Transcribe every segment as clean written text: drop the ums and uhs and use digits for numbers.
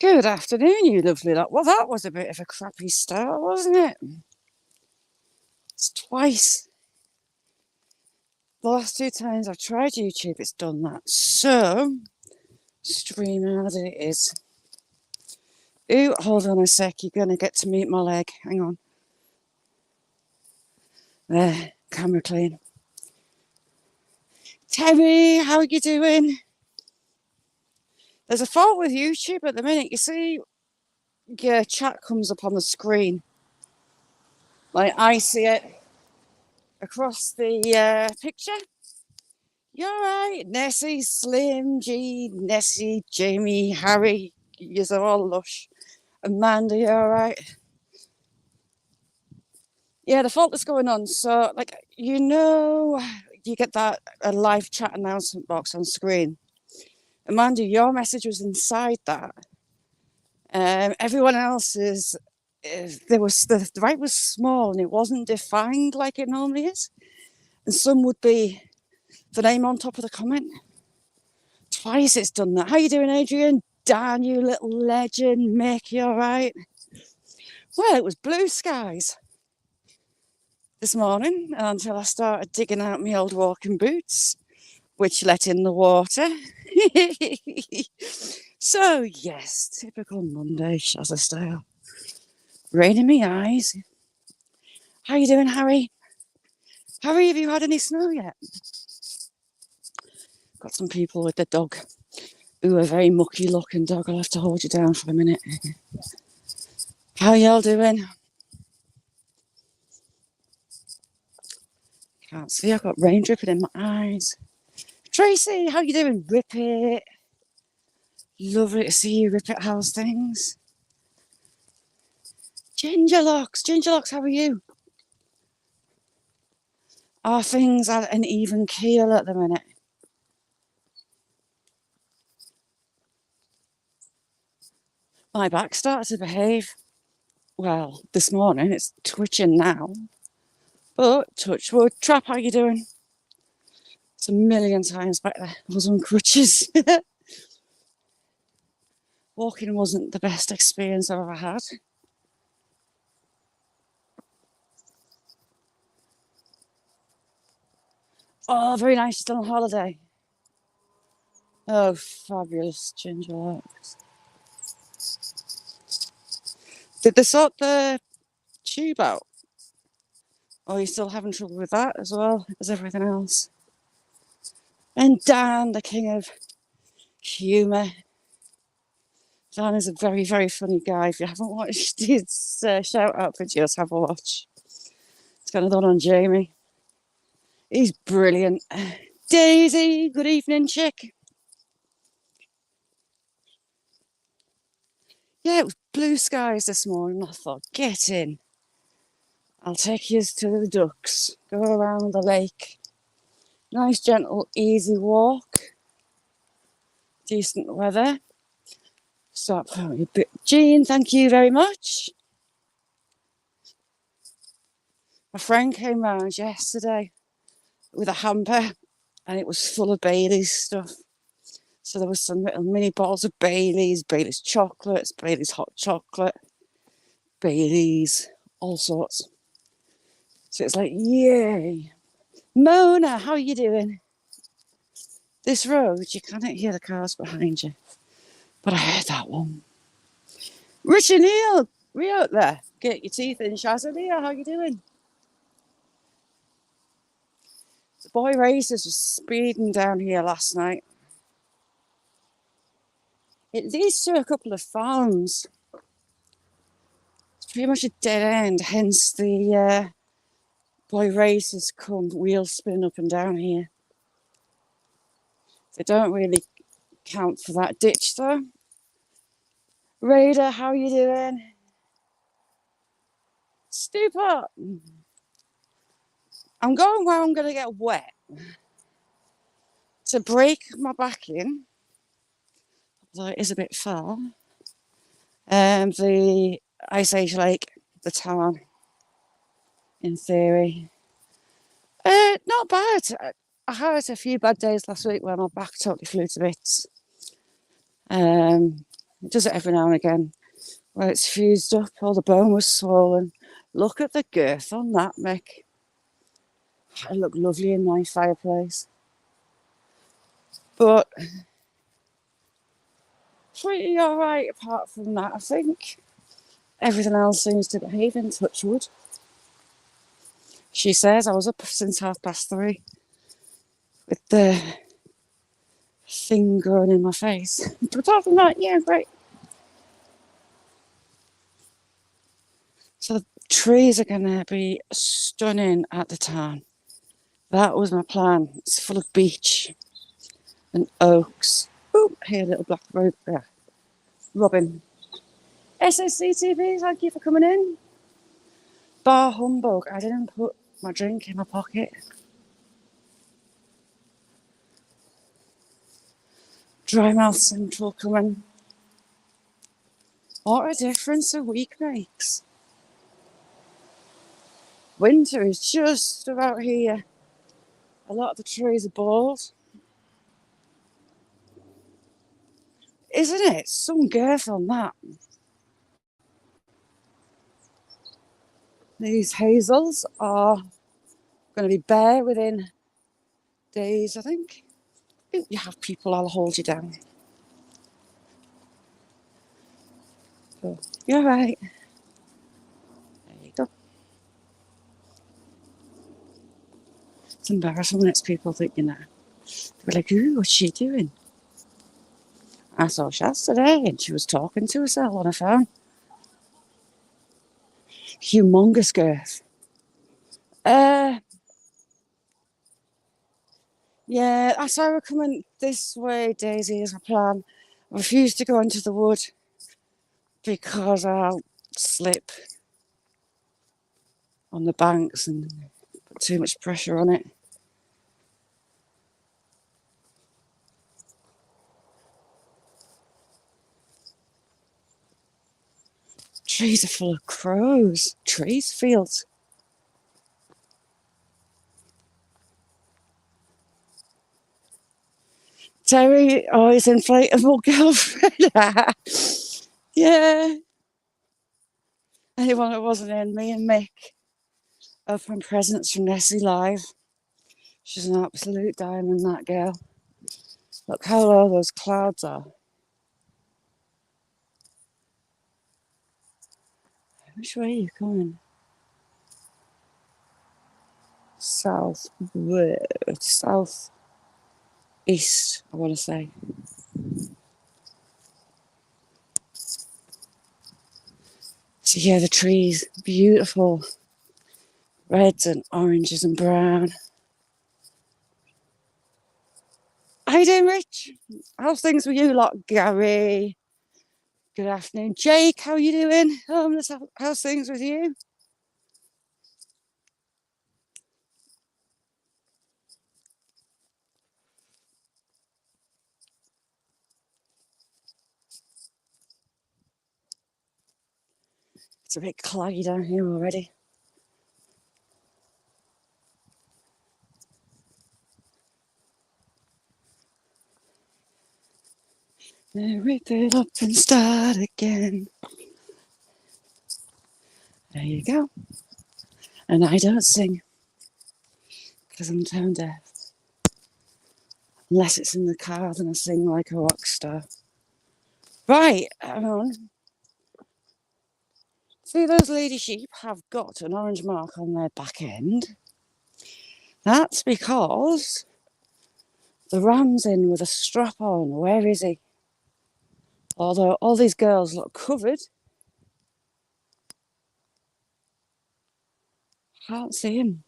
Good afternoon, you lovely lot. Well, that was a bit of a crappy start, wasn't it? It's twice. The last two times I've tried YouTube, it's done that. So, StreamYard it is. Ooh, hold on a sec. You're going to get to meet my leg. Hang on. There, camera clean. Terry, how are you doing? There's a fault with YouTube at the minute. You see, your chat comes up on the screen. Like I see it across the picture. You're right. Nessie, Slim, G, Nessie, Jamie, Harry. You're all lush. Amanda, you're all right. Yeah, the fault that's going on. So, you get that a live chat announcement box on screen. Amanda, your message was inside that. Everyone else's, the right was small and it wasn't defined like it normally is. And some would be the name on top of the comment. Twice it's done that. How you doing, Adrian? Dan, you little legend. Mick, you all right? Well, it was blue skies this morning until I started digging out my old walking boots, which let in the water. So, yes, typical Monday Shazza style. Rain in my eyes. How you doing, Harry? Harry, have you had any snow yet? Got some people with the dog. Ooh, a very mucky looking dog. I'll have to hold you down for a minute. How y'all doing? Can't see. I've got rain dripping in my eyes. Tracy, how you doing? Rip it. Lovely to see you, Rip it. How's things? Gingerlocks, how are you? Are things at an even keel at the minute? My back started to behave. Well, this morning it's twitching now. But touch wood. Trap, how you doing? It's a million times better. I was on crutches. Walking wasn't the best experience I've ever had. Oh, very nice. Still on holiday. Oh, fabulous, Gingerlocks. Did they sort the tube out? Or are you still having trouble with that as well as everything else? And Dan, the king of humour. Dan is a very, very funny guy. If you haven't watched his shout out videos, have a watch. It's kind of done on Jamie. He's brilliant. Daisy, good evening, chick. Yeah, it was blue skies this morning. I thought, get in. I'll take you to the ducks. Go around the lake. Nice, gentle, easy walk. Decent weather. Start putting a bit. Jean, thank you very much. My friend came round yesterday with a hamper and it was full of Bailey's stuff. So there was some little mini bottles of Bailey's chocolates, Bailey's hot chocolate, Bailey's, all sorts. So it's like, yay. Mona, how are you doing? This road, you cannot hear the cars behind you. But I heard that one. Richie Neal, we out there. Get your teeth in, Shazza. Neal, how you doing? The boy racers was speeding down here last night. It leads to a couple of farms. It's pretty much a dead end, hence the boy racers come wheel spinning up and down here. They don't really count for that ditch though. Raider, how are you doing? Stoop up. I'm going where I'm going to get wet to break my back in, although it is a bit far. The Ice Age Lake, the town, in theory. Not bad. I had a few bad days last week where my back totally flew to bits. It does it every now and again. Where it's fused up, or the bone was swollen. Look at the girth on that, Mick. It looked lovely in my fireplace. But pretty alright apart from that, I think. Everything else seems to behave in touchwood. She says I was up since 3:30 with the thing growing in my face. But apart from that, yeah, great. So the trees are going to be stunning at the town. That was my plan. It's full of beech and oaks. Oh, here, little black robin. SSCTV, thank you for coming in. Bar humbug. I didn't put my drink in my pocket. Dry mouth central coming. What a difference a week makes. Winter is just about here. A lot of the trees are bald. Isn't it? Some girth on that. These hazels are going to be bare within days, I think. If you have people, I'll hold you down. So, you're right. There you go. It's embarrassing when it's people that, they're like, ooh, what's she doing? I saw Shaz today and she was talking to herself on her phone. Humongous girth. Yeah, I saw her coming this way, Daisy, is my plan. I refuse to go into the wood because I'll slip on the banks and put too much pressure on it. Trees are full of crows. Trees, fields. Terry, oh, his inflatable girlfriend. Yeah. Anyone that wasn't in, me and Mick open presents from Nessie Live. She's an absolute diamond, that girl. Look how low those clouds are. Which way are you coming? South east, I want to say. So yeah, the trees, beautiful. Reds and oranges and brown. How you doing, Rich? How's things with you lot, Gary? Good afternoon. Jake, how you doing? How's things with you? It's a bit claggy down here already. Rip it up and start again. There you go. And I don't sing because I'm tone deaf. Unless it's in the car, then I sing like a rock star. Right, hang on. See, those lady sheep have got an orange mark on their back end. That's because the ram's in with a strap on. Where is he? Although all these girls look covered. Can't see him.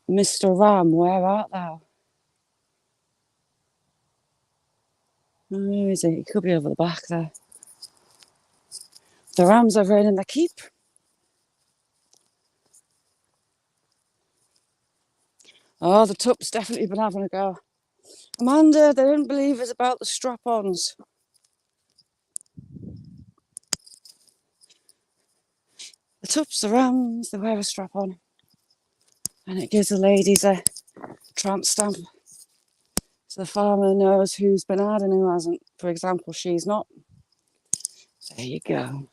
Mr. Ram, where art thou? Where is he? He could be over the back there. The rams are running the keep. Oh, the tup's definitely been having a go. Amanda, they didn't believe us about the strap-ons. The tups, the rams, they wear a strap-on. And it gives the ladies a tramp stamp. It's So the farmer knows who's been had and who hasn't. For example, she's not. There you go.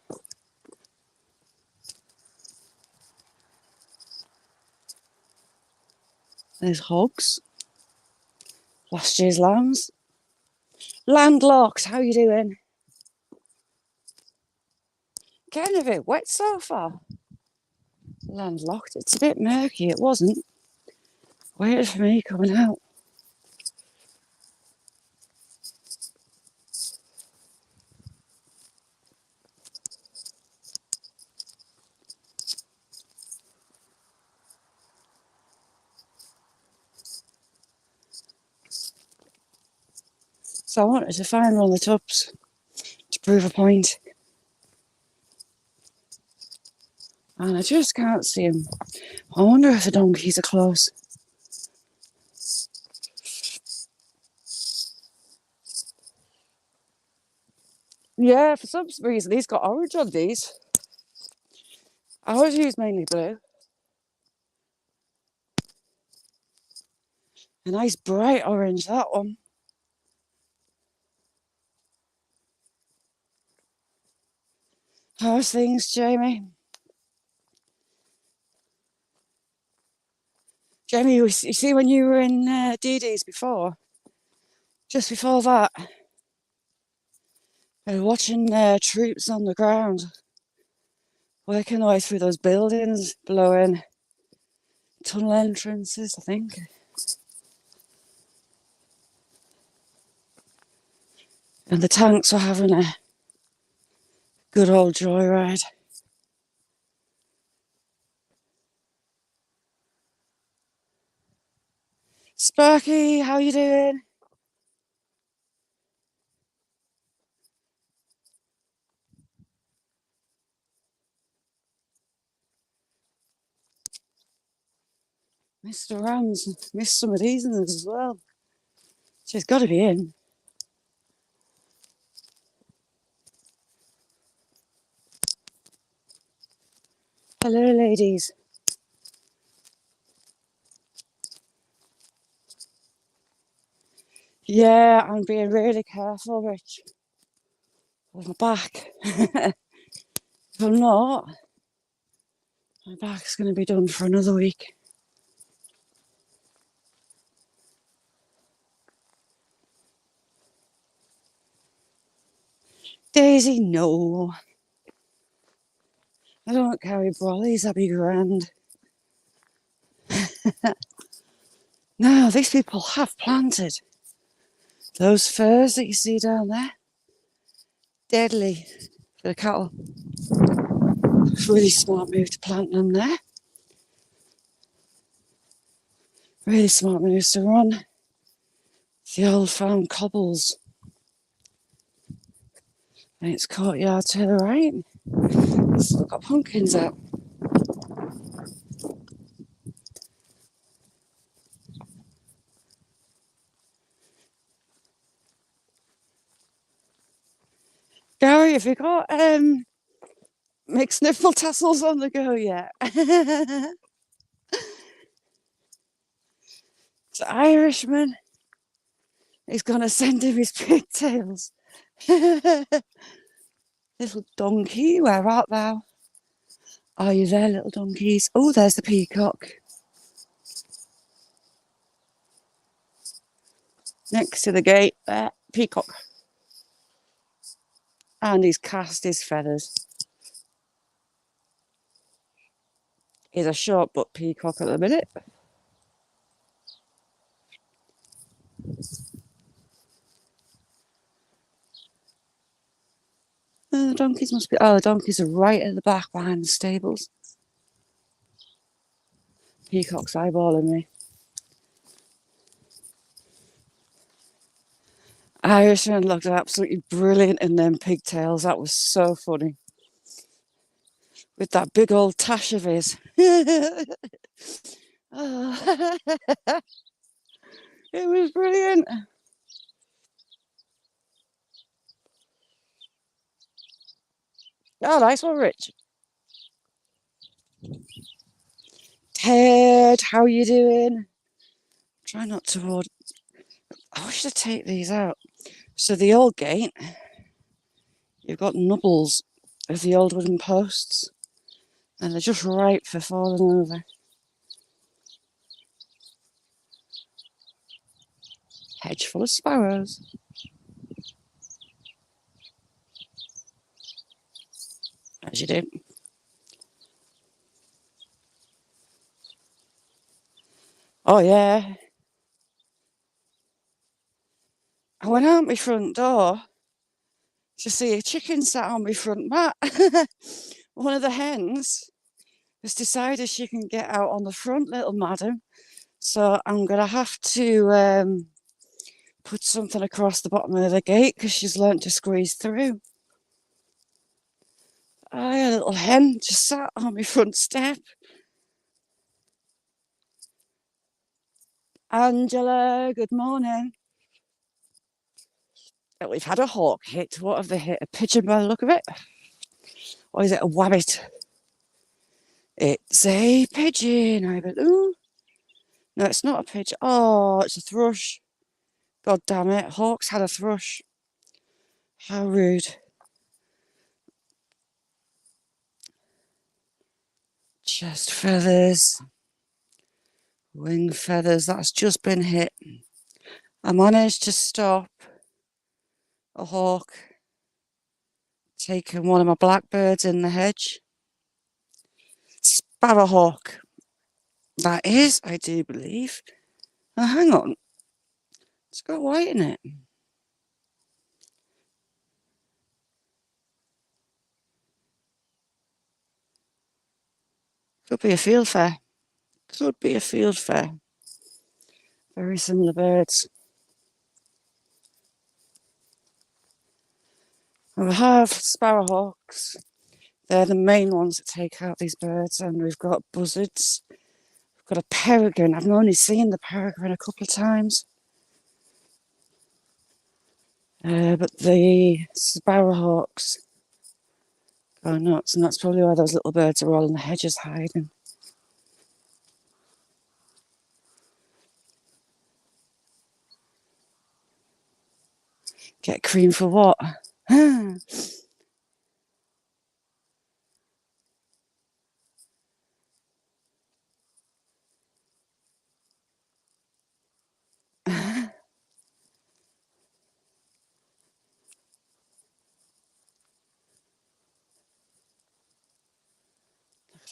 There's hogs. Last year's lambs. Landlocked, how you doing? Getting a bit wet so far. Landlocked, it's a bit murky, it wasn't. Waited for me coming out. So I wanted to find one of the tubs to prove a point. And I just can't see him. I wonder if the donkeys are close. Yeah, for some reason he's got orange on these. I always use mainly blue. A nice bright orange, that one. How's things, Jamie? Jamie, you see when you were in Dee Dee's before? Just before that, we were watching troops on the ground, working their way through those buildings, blowing tunnel entrances, I think. And the tanks were having a good old joyride. Sparky, how you doing? Mr. Rams missed some of these in as well. She's got to be in. Hello, ladies. Yeah, I'm being really careful, Rich, with my back. If I'm not, my back's going to be done for another week. Daisy, no. I don't carry brollies, that'd be grand. Now, these people have planted those firs that you see down there. Deadly for the cattle. It's a really smart move to plant them there. Really smart move to run the old farm cobbles. And it's courtyard to the right. Still got pumpkins out. Gary, have you got mixed nipple tassels on the go yet? The Irishman is going to send him his pigtails. Little donkey, where art thou? Are you there, little donkeys? Oh, there's the peacock. Next to the gate, there, peacock. And he's cast his feathers. He's a short butt peacock at the minute. The donkeys must be... Oh, the donkeys are right at the back behind the stables. Peacock's eyeballing me. Irishman looked absolutely brilliant in them pigtails. That was so funny. With that big old tash of his. Oh. It was brilliant. Oh, nice one, Rich. Ted, how you doing? Try not to I wish to take these out. So the old gate, you've got nubbles of the old wooden posts, and they're just ripe for falling over. Hedge full of sparrows. As you do. Oh yeah. I went out my front door to see a chicken sat on my front mat. One of the hens has decided she can get out on the front, little madam. So I'm going to have to put something across the bottom of the gate because she's learnt to squeeze through. A little hen just sat on my front step. Angela, good morning. We've had a hawk hit. What have they hit? A pigeon by the look of it? Or is it a wabbit? It's a pigeon, I believe. No, it's not a pigeon. Oh, it's a thrush. God damn it. Hawks had a thrush. How rude. Chest feathers. Wing feathers. That's just been hit. I managed to stop a hawk taking one of my blackbirds in the hedge. Sparrowhawk. That is, I do believe. Now, hang on. It's got white in it. Could be a field fair. Could be a field fair. Very similar birds. We have sparrowhawks. They're the main ones that take out these birds, and we've got buzzards. We've got a peregrine. I've only seen the peregrine a couple of times. But the sparrowhawks go nuts, and that's probably why those little birds are all in the hedges hiding. Get cream for what?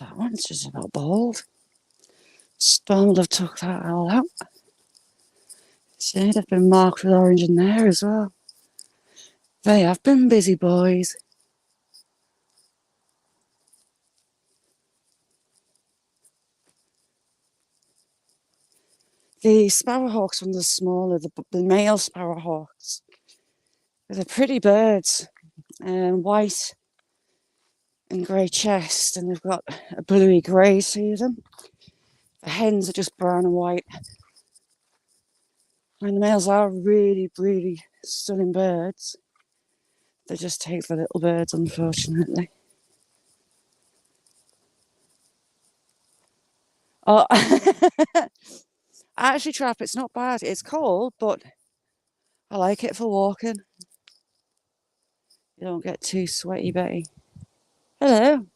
That one's just about bald. Storm will have took that all out. See, they've been marked with orange in there as well. They have been busy boys. The sparrowhawks ones are smaller, the male sparrowhawks. They're pretty birds, white and grey chest, and they've got a bluey grey to them. The hens are just brown and white. And the males are really, really stunning birds. They just take the little birds, unfortunately. Oh, actually, Trap, it's not bad. It's cold, but I like it for walking. You don't get too sweaty, Betty. Hello.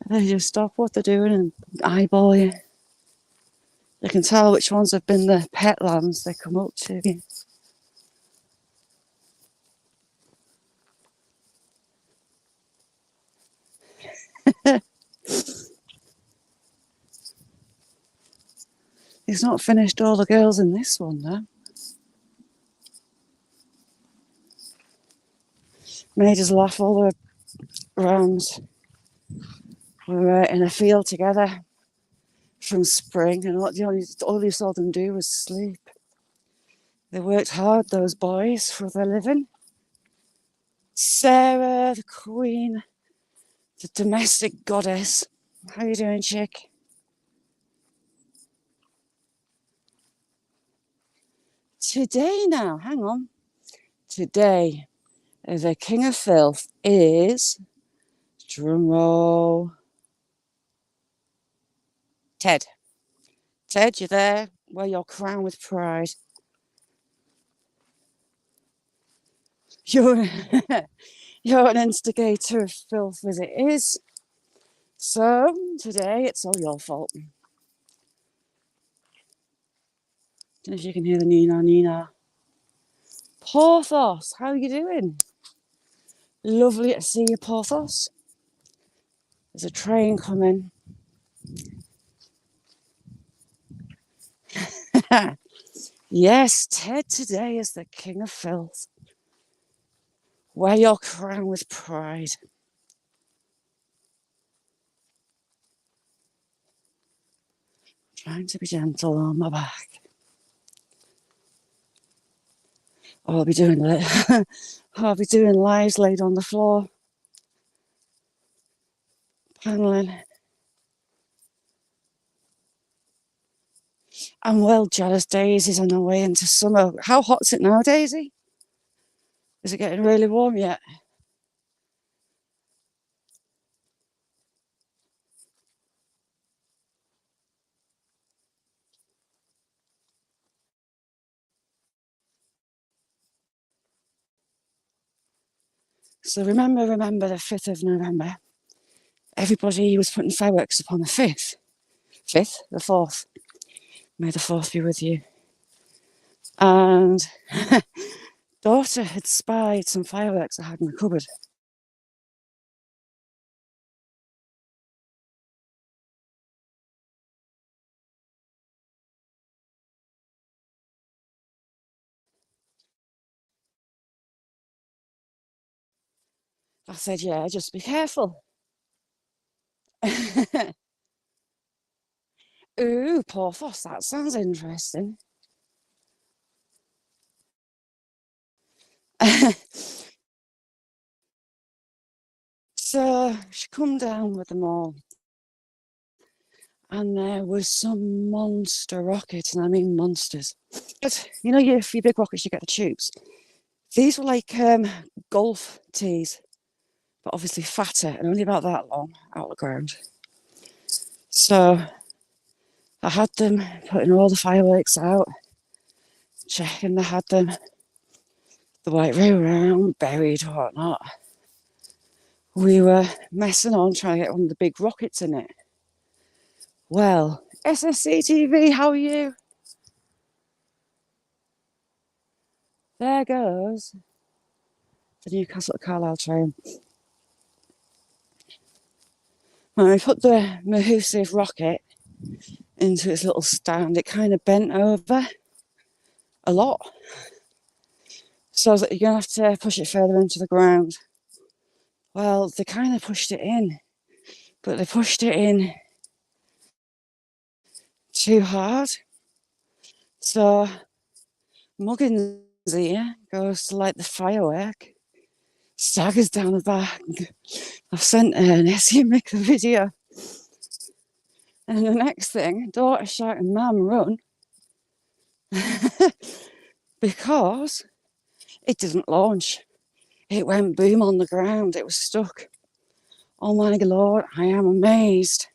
They just stop what they're doing and eyeball you. You can tell which ones have been the pet lambs. They come up to you. He's not finished all the girls in this one, though. Made us laugh all the rounds. We were in a field together from spring, and all you saw them do was sleep. They worked hard, those boys, for their living. Sarah, the queen, the domestic goddess. How you doing, chick? Today now, hang on. Today, the king of filth is, drumroll, Ted. Ted, you there? Wear your crown with pride. You're, you're an instigator of filth as it is. So today it's all your fault. Don't know if you can hear the Nina Nina. Porthos, how are you doing? Lovely to see you, Porthos. There's a train coming. Yes, Ted today is the king of filth. Wear your crown with pride. Trying to be gentle on my back. I'll be doing lives laid on the floor. Paneling. I'm well jealous Daisy's on her way into summer. How hot's it now, Daisy? Is it getting really warm yet? So remember the 5th of November. Everybody was putting fireworks up on the 5th. 5th? The 4th. May the 4th be with you. And daughter had spied some fireworks I had in the cupboard. I said, yeah, just be careful. Ooh, Porthos, that sounds interesting. So she come down with them all. And there was some monster rockets, and I mean monsters. But you know, your big rockets, you get the tubes. These were like golf tees, but obviously fatter and only about that long out of the ground. So I had them putting all the fireworks out, checking they had them the right way around, buried or whatnot. We were messing on trying to get one of the big rockets in it. Well, SSC TV, how are you? There goes the Newcastle to Carlisle train. When we put the Mahusive rocket into its little stand, it kind of bent over a lot. So I was like, you're going to have to push it further into the ground. Well, they kind of pushed it in, but they pushed it in too hard. So Muggins here goes to light the firework, staggers down the back. I've sent Nessie and Mick the video. And the next thing, daughter shouting, Mum, run. Because it didn't launch. It went boom on the ground. It was stuck. Oh my Lord, I am amazed.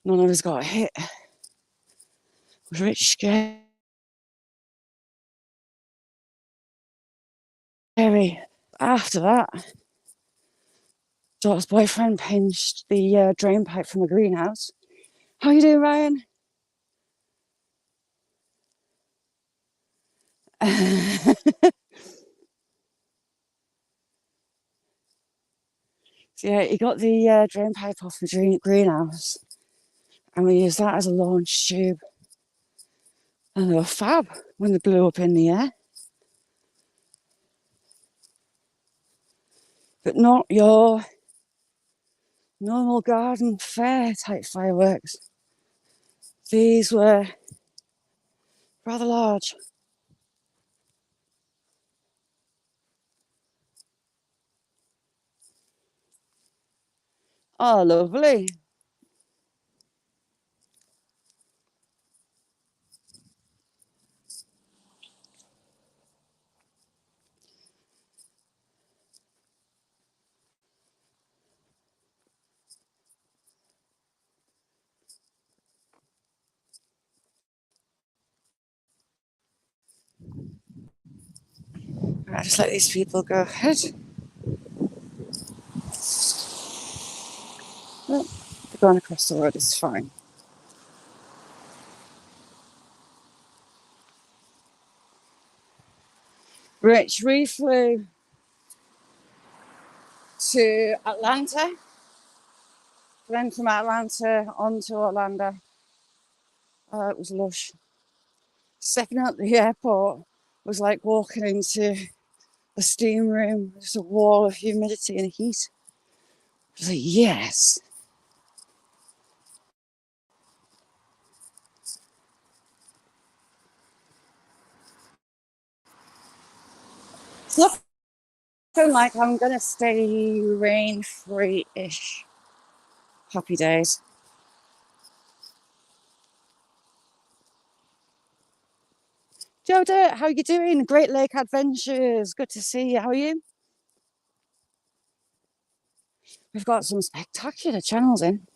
None of us got hit. It was rich scary. After that, daughter's boyfriend pinched the drain pipe from the greenhouse. How you doing, Ryan? So yeah, he got the drain pipe off the greenhouse, and we used that as a launch tube. And they were fab when they blew up in the air. But not your normal garden fair type fireworks. These were rather large. Oh, lovely. I just let these people go ahead. No, they're going across the road, it's fine. Rich, we flew to Atlanta, then from Atlanta on to Orlando. It was lush. Stepping out the airport was like walking into a steam room. There's a wall of humidity and heat. I was like, yes. It's looking like I'm going to stay rain-free-ish. Happy days. Joe Dirt, how you doing? Great Lake Adventures. Good to see you. How are you? We've got some spectacular channels in.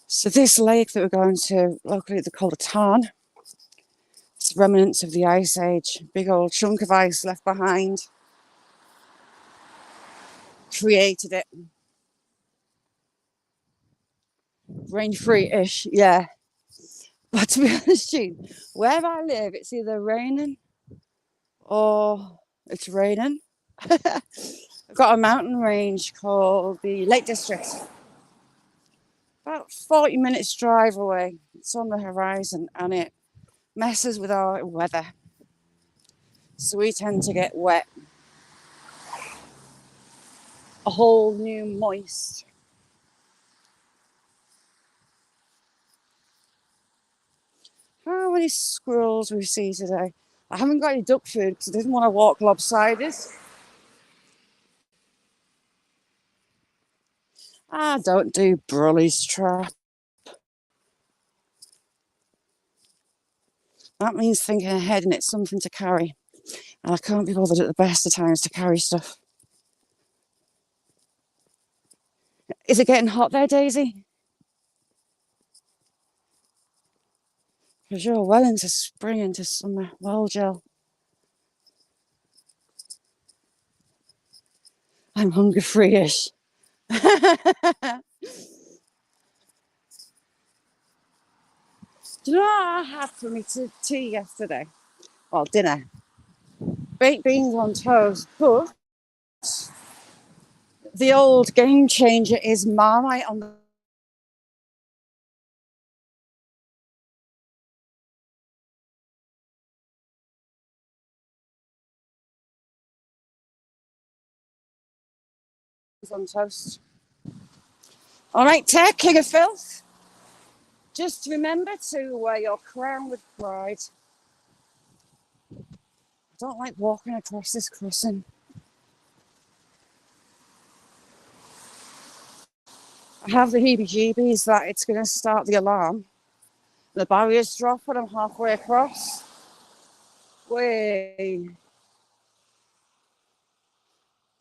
So this lake that we're going to, locally they call it a tarn. It's remnants of the Ice Age. Big old chunk of ice left behind. Created it. Rain-free-ish, yeah. But to be honest, with you, where I live, it's either raining or it's raining. I've got a mountain range called the Lake District. About 40 minutes drive away. It's on the horizon and it messes with our weather. So we tend to get wet. A whole new moist. How many squirrels we see today? I haven't got any duck food because I didn't want to walk lopsided. Don't do Brolly's trap. That means thinking ahead and it's something to carry. And I can't be bothered at the best of times to carry stuff. Is it getting hot there, Daisy? Because you're well into spring, into summer. Well, Jill. I'm hunger free-ish. Do you know what I had for me tea yesterday? Well, dinner. Baked beans on toast, but the old game changer is Marmite on the on toast. All right, Ted, King of Filth. Just remember to wear your crown with pride. I don't like walking across this crossing. I have the heebie-jeebies that it's going to start the alarm. The barriers drop when I'm halfway across. Way.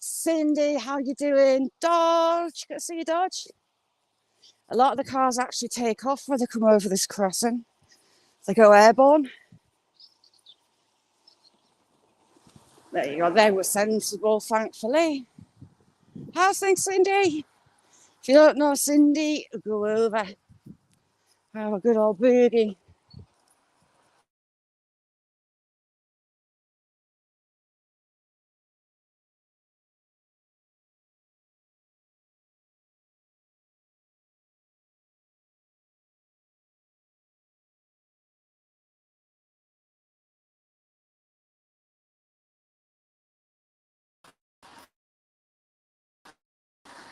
Cindy, how you doing? Dodge, good to see you, Dodge. A lot of the cars actually take off when they come over this crossing. They go airborne. There you go, they were sensible, thankfully. How's things, Cindy? If you don't know Cindy, go over. Have a good old boogie.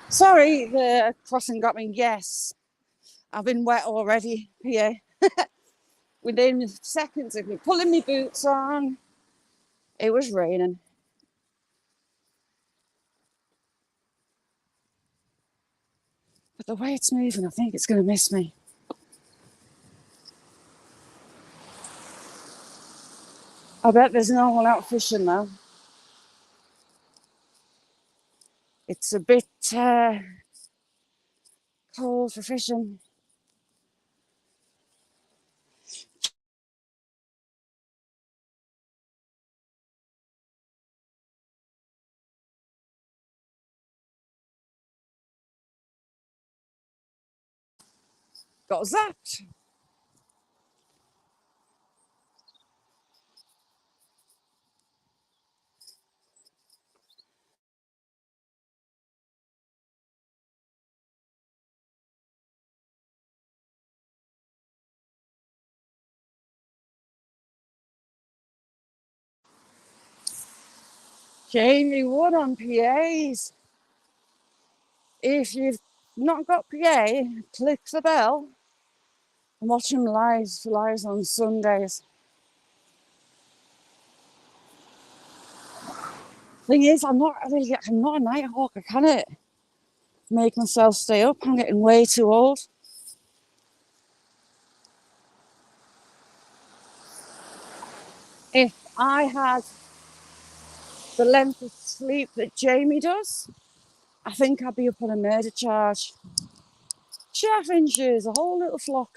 Sorry, the crossing got me. Yes, I've been wet already here. Within seconds of me pulling my boots on, it was raining. But the way it's moving, I think it's going to miss me. I bet there's no one out fishing though. It's a bit cold for fishing. got zapped. Jamie Wood on PAs. If you've not got PA, click the bell and watch him live on Sundays. Thing is, I'm not a night hawk. I can't make myself stay up. I'm getting way too old. If I had the length of sleep that Jamie does, I think I'd be up on a murder charge. Chaffinches, a whole little flock.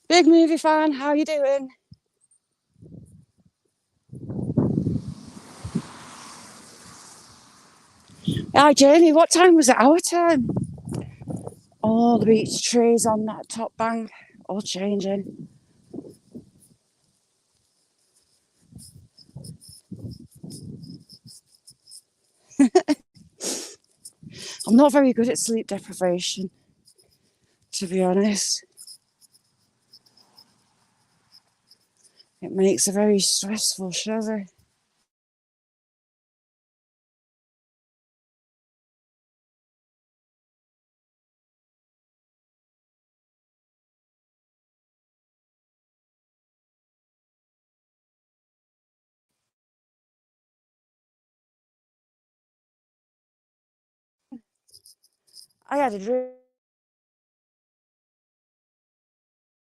Big movie fan, how you doing? Hi Jamie, what time was it our time? All the beech trees on that top bank, all changing. I'm not very good at sleep deprivation, to be honest. It makes a very stressful shiver. I had a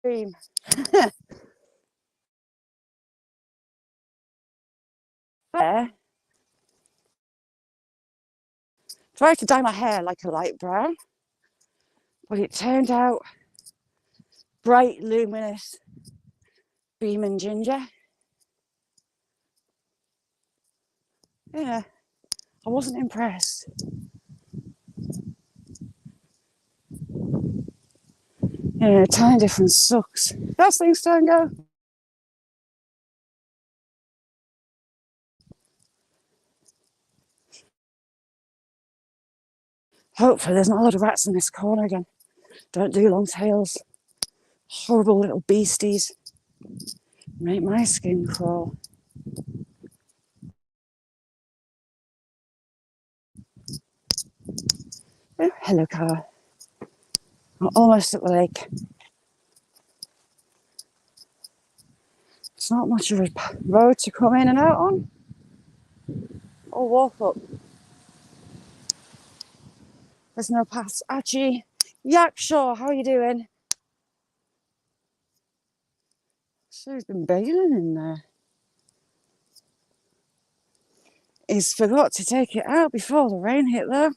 dream. There, tried to dye my hair like a light brown, but it turned out bright, luminous, beaming ginger. Yeah, I wasn't impressed. Yeah, time difference sucks. Those things don't go. Hopefully there's not a lot of rats in this corner again. Don't do long tails. Horrible little beasties. Make my skin crawl. Oh, hello car. I'm almost at the lake. It's not much of a road to come in and out on or walk up. There's no paths. Actually, Yakshaw, how are you doing? She's been bailing in there. He's forgot to take it out before the rain hit though.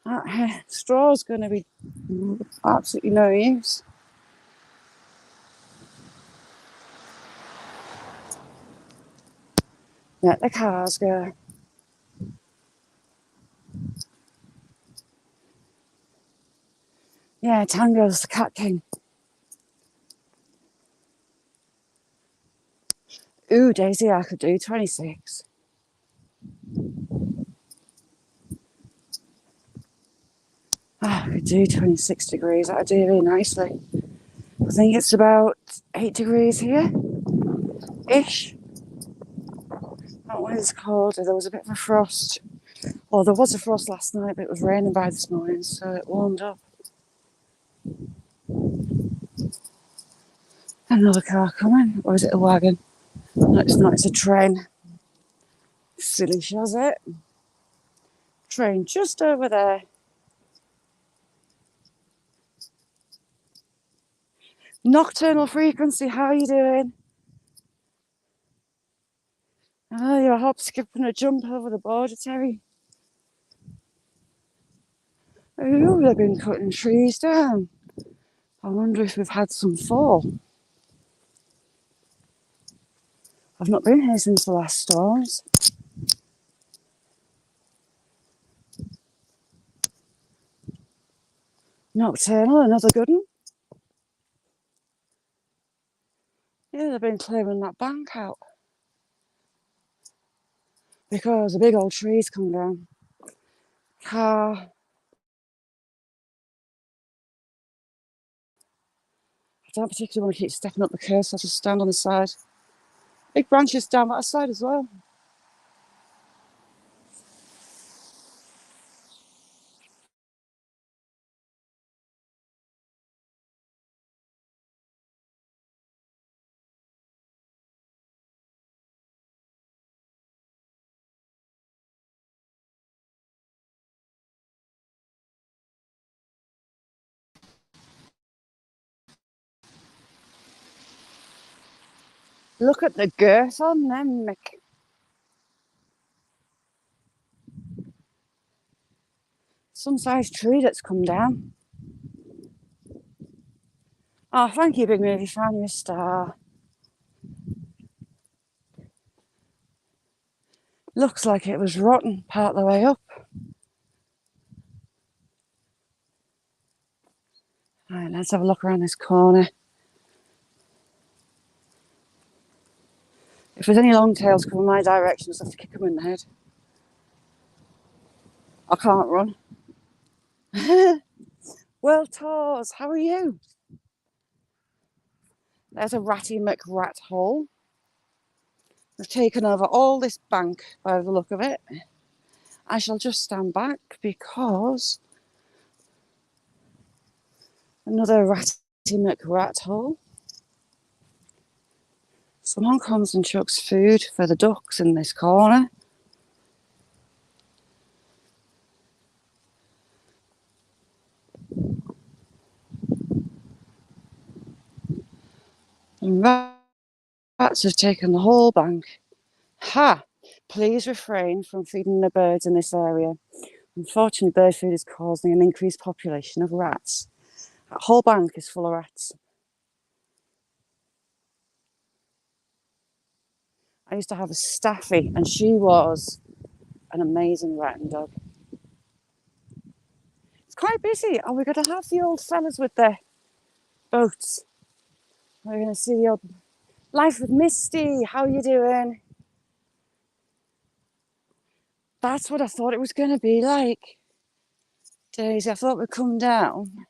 That straw's going to be absolutely no use. Let the cars go. Yeah, Tango's the cat king. Ooh, Daisy, I could do 26. I could do 26 degrees. That would do really nicely. I think it's about 8 degrees here ish. That wind's cold. There was a bit of a frost. Well, there was a frost last night, but it was raining by this morning, so it warmed up. Another car coming. Or is it a wagon? No, it's not. It's a train. Silly shows it. Train just over there. Nocturnal Frequency, how are you doing? Oh, you're a hop, skip and a jump over the border, Terry. Oh, they've been cutting trees down. I wonder if we've had some fall. I've not been here since the last storms. Nocturnal, another good one. Yeah, they've been clearing that bank out because a big old tree's come down. I don't particularly want to keep stepping up the curb, so I just stand on the side. Big branches down that side as well. Look at the girth on them, Mick. Some size tree that's come down. Oh, thank you, Big Movie Fan, you're a star. Looks like it was rotten part of the way up. Right, let's have a look around this corner. If there's any long tails coming my direction, I just have to kick them in the head. I can't run. Well, Tors, how are you? There's a ratty McRat hole. They've taken over all this bank by the look of it. I shall just stand back because another ratty McRat hole. Someone comes and chucks food for the ducks in this corner. And rats have taken the whole bank. Ha! Please refrain from feeding the birds in this area. Unfortunately, bird food is causing an increased population of rats. That whole bank is full of rats. I used to have a Staffy, and she was an amazing ratting dog. It's quite busy. Are we going to have the old fellas with their boats? We're going to see the old Life with Misty. How are you doing? That's what I thought it was going to be like. Daisy, I thought we'd come down.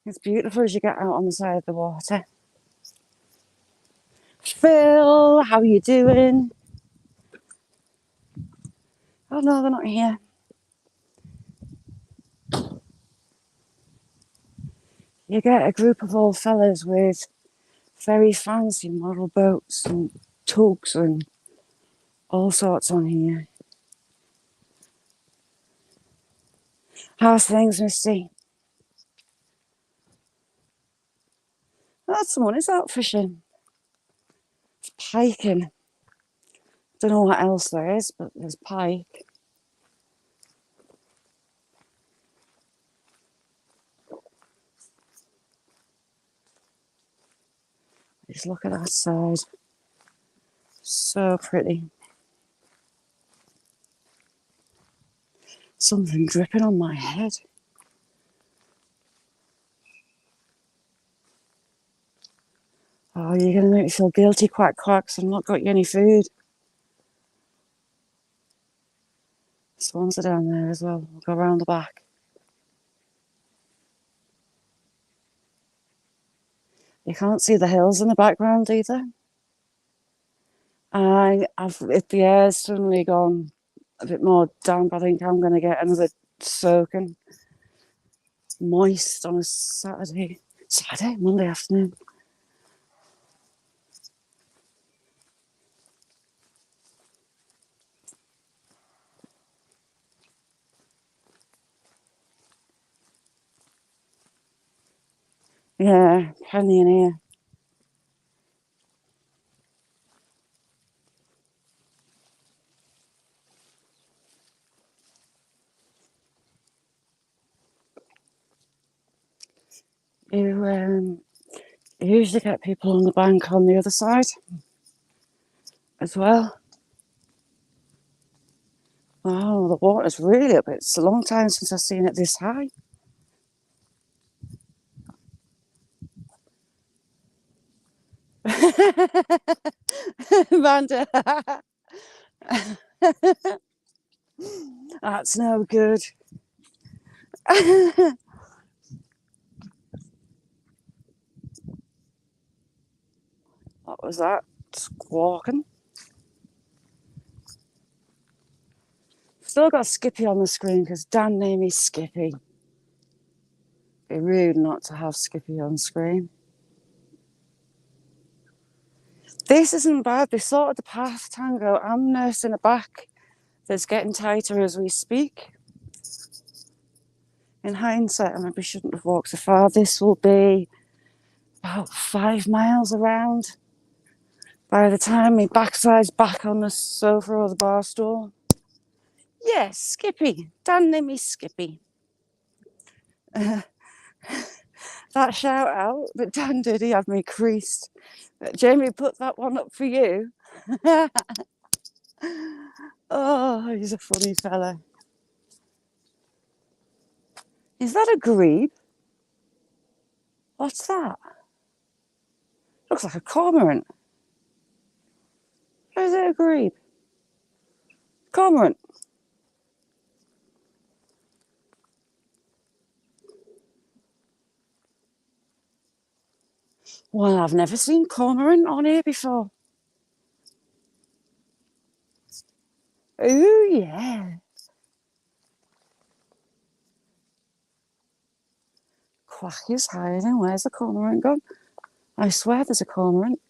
It's beautiful as you get out on the side of the water. Phil, how are you doing? Oh no, they're not here. You get a group of old fellas with very fancy model boats and tugs and all sorts on here. How's things, Misty? Oh, someone is out fishing. It's piking. Don't know what else there is, but there's pike. Just look at that side. So pretty. Something dripping on my head. Oh, you're going to make me feel guilty, quack quack, because I've not got you any food. Swans are down there as well. We'll go around the back. You can't see the hills in the background either. If the air's suddenly gone a bit more damp, I think I'm going to get another soaking moist on a Monday afternoon. Yeah, plenty in here. You usually get people on the bank on the other side as well. Wow, the water's really up. It's a long time since I've seen it this high. Amanda. That's no good. What was that? Squawking. Still got Skippy on the screen because Dan named me Skippy. Be rude not to have Skippy on screen. This isn't bad. They sorted the path, Tango. I'm nursing a back that's getting tighter as we speak. In hindsight, I maybe shouldn't have walked so far. This will be about 5 miles around by the time my backside's back on the sofa or the bar stool. Yes, Skippy. Dan named me Skippy. That shout out that Dan did, he had me creased. Jamie put that one up for you. Oh, he's a funny fella. Is that a grebe? What's that? Looks like a cormorant. Or is it a grebe? Cormorant. Well, I've never seen cormorant on here before. Oh, yeah. Quacky's hiding. Where's the cormorant gone? I swear there's a cormorant.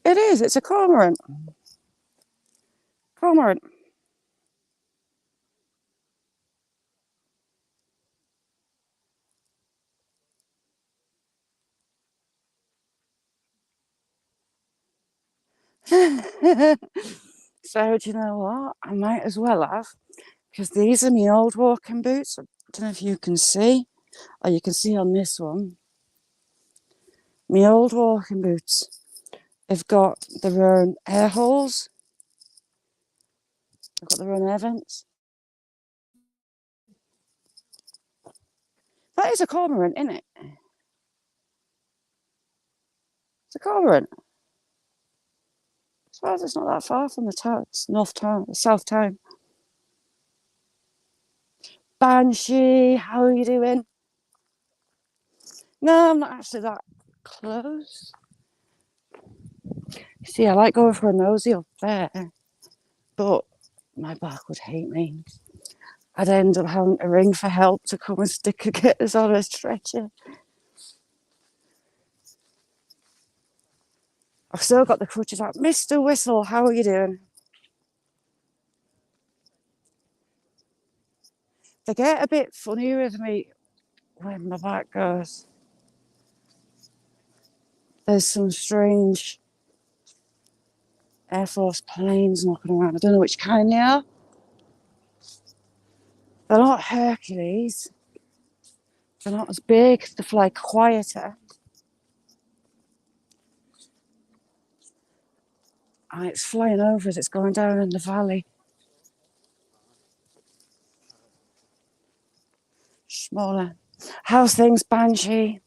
It is. It's a cormorant. Cormorant. So, do you know what? I might as well have, because these are my old walking boots. I don't know if you can see, or you can see on this one. My old walking boots have got their own air holes. They've got their own air vents. That is a cormorant, isn't it? It's a cormorant. I suppose it's not that far from the town. It's North Town, South Town. Banshee, how are you doing? No, I'm not actually that close. See, I like going for a nosy up there, but my back would hate me. I'd end up having to ring for help to come and stick us on a stretcher. I've still got the crutches out. Mr. Whistle, how are you doing? They get a bit funny with me when my back goes. There's some strange Air Force planes knocking around. I don't know which kind they are. They're not Hercules. They're not as big. They fly quieter. And it's flying over as it's going down in the valley. Smaller. How's things, Banshee?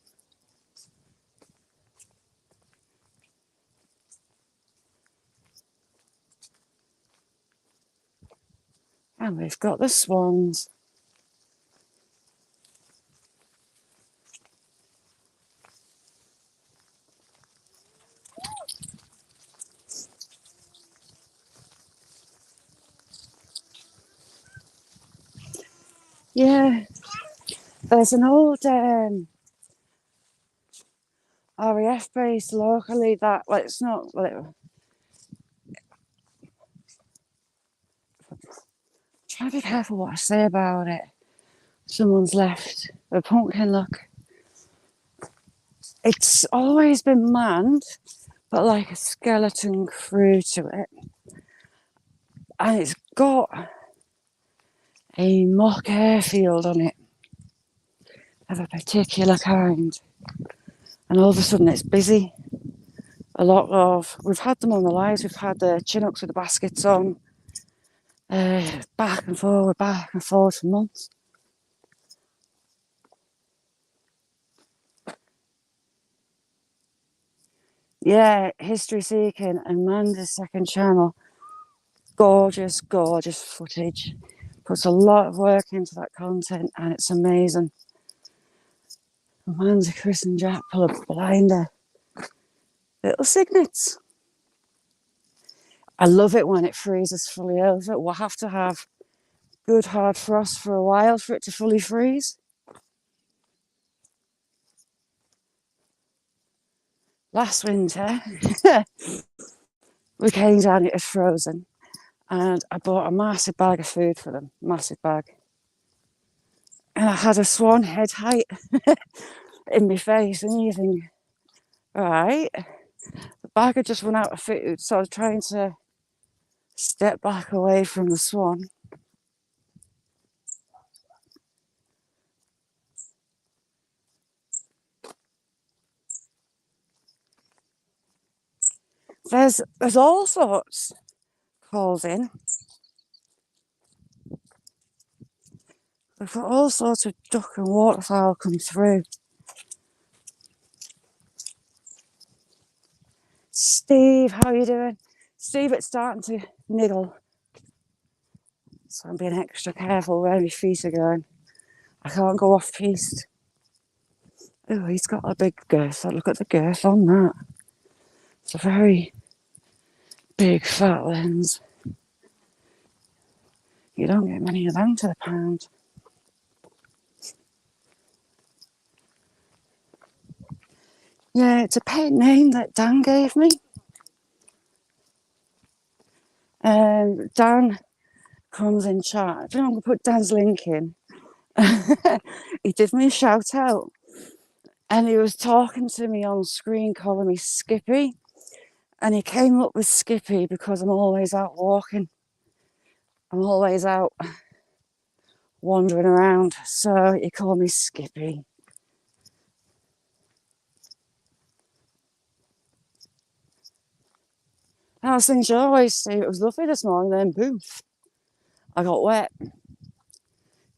And we've got the swans. Yeah. There's an old RAF base locally that, well, it's not, well, try to be careful what I say about it. Someone's left a pumpkin look. It's always been manned, but like a skeleton crew to it. And it's got a mock airfield on it of a particular kind. And all of a sudden it's busy. We've had them on the lives, we've had the Chinooks with the baskets on. back and forward for months. Yeah, History Seeking, Amanda's second channel. Gorgeous, gorgeous footage. Puts a lot of work into that content and it's amazing. Amanda, Chris and Jack pull a blinder. Little signets. I love it when it freezes fully over. We'll have to have good hard frost for a while for it to fully freeze. Last winter, we came down, it was frozen. And I bought a massive bag of food for them, massive bag. And I had a swan head height in my face, and you think, all right, the bag had just run out of food, so I was trying to step back away from the swan. There's all sorts called in. We've got all sorts of duck and waterfowl come through. Steve, how are you doing? Steve, it's starting to niggle. So I'm being extra careful where my feet are going. I can't go off piste. Oh, he's got a big girth. Look at the girth on that. It's a very big fat lens. You don't get many of them to the pound. Yeah, it's a pet name that Dan gave me. Dan comes in chat. I don't know, I'm going to put Dan's link in. He did me a shout out. And he was talking to me on screen, calling me Skippy. And he came up with Skippy because I'm always out walking. I'm always out wandering around. So he called me Skippy. How's things you always say? It was lovely this morning, then poof, I got wet. You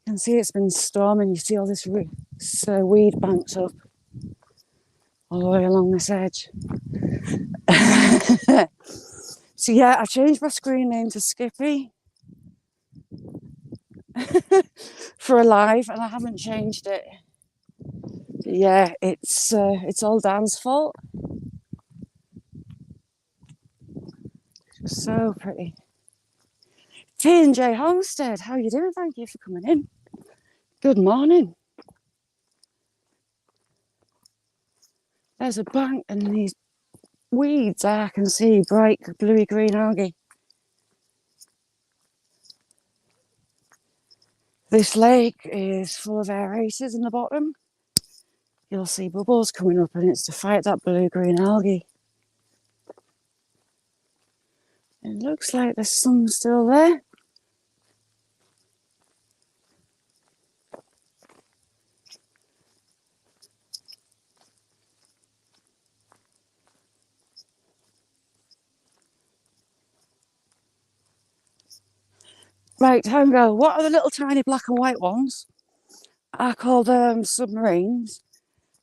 can see it's been storming. You see all this weed banked up all the way along this edge. So yeah, I changed my screen name to Skippy for a live, and I haven't changed it. But yeah, it's all Dan's fault. So pretty. T&J Homestead, how are you doing? Thank you for coming in. Good morning. There's a bank and these weeds I can see, bright bluey green algae. This lake is full of aerators in the bottom. You'll see bubbles coming up and it's to fight that blue-green algae. It looks like there's some still there. Right, time go. What are the little tiny black and white ones? I call them submarines.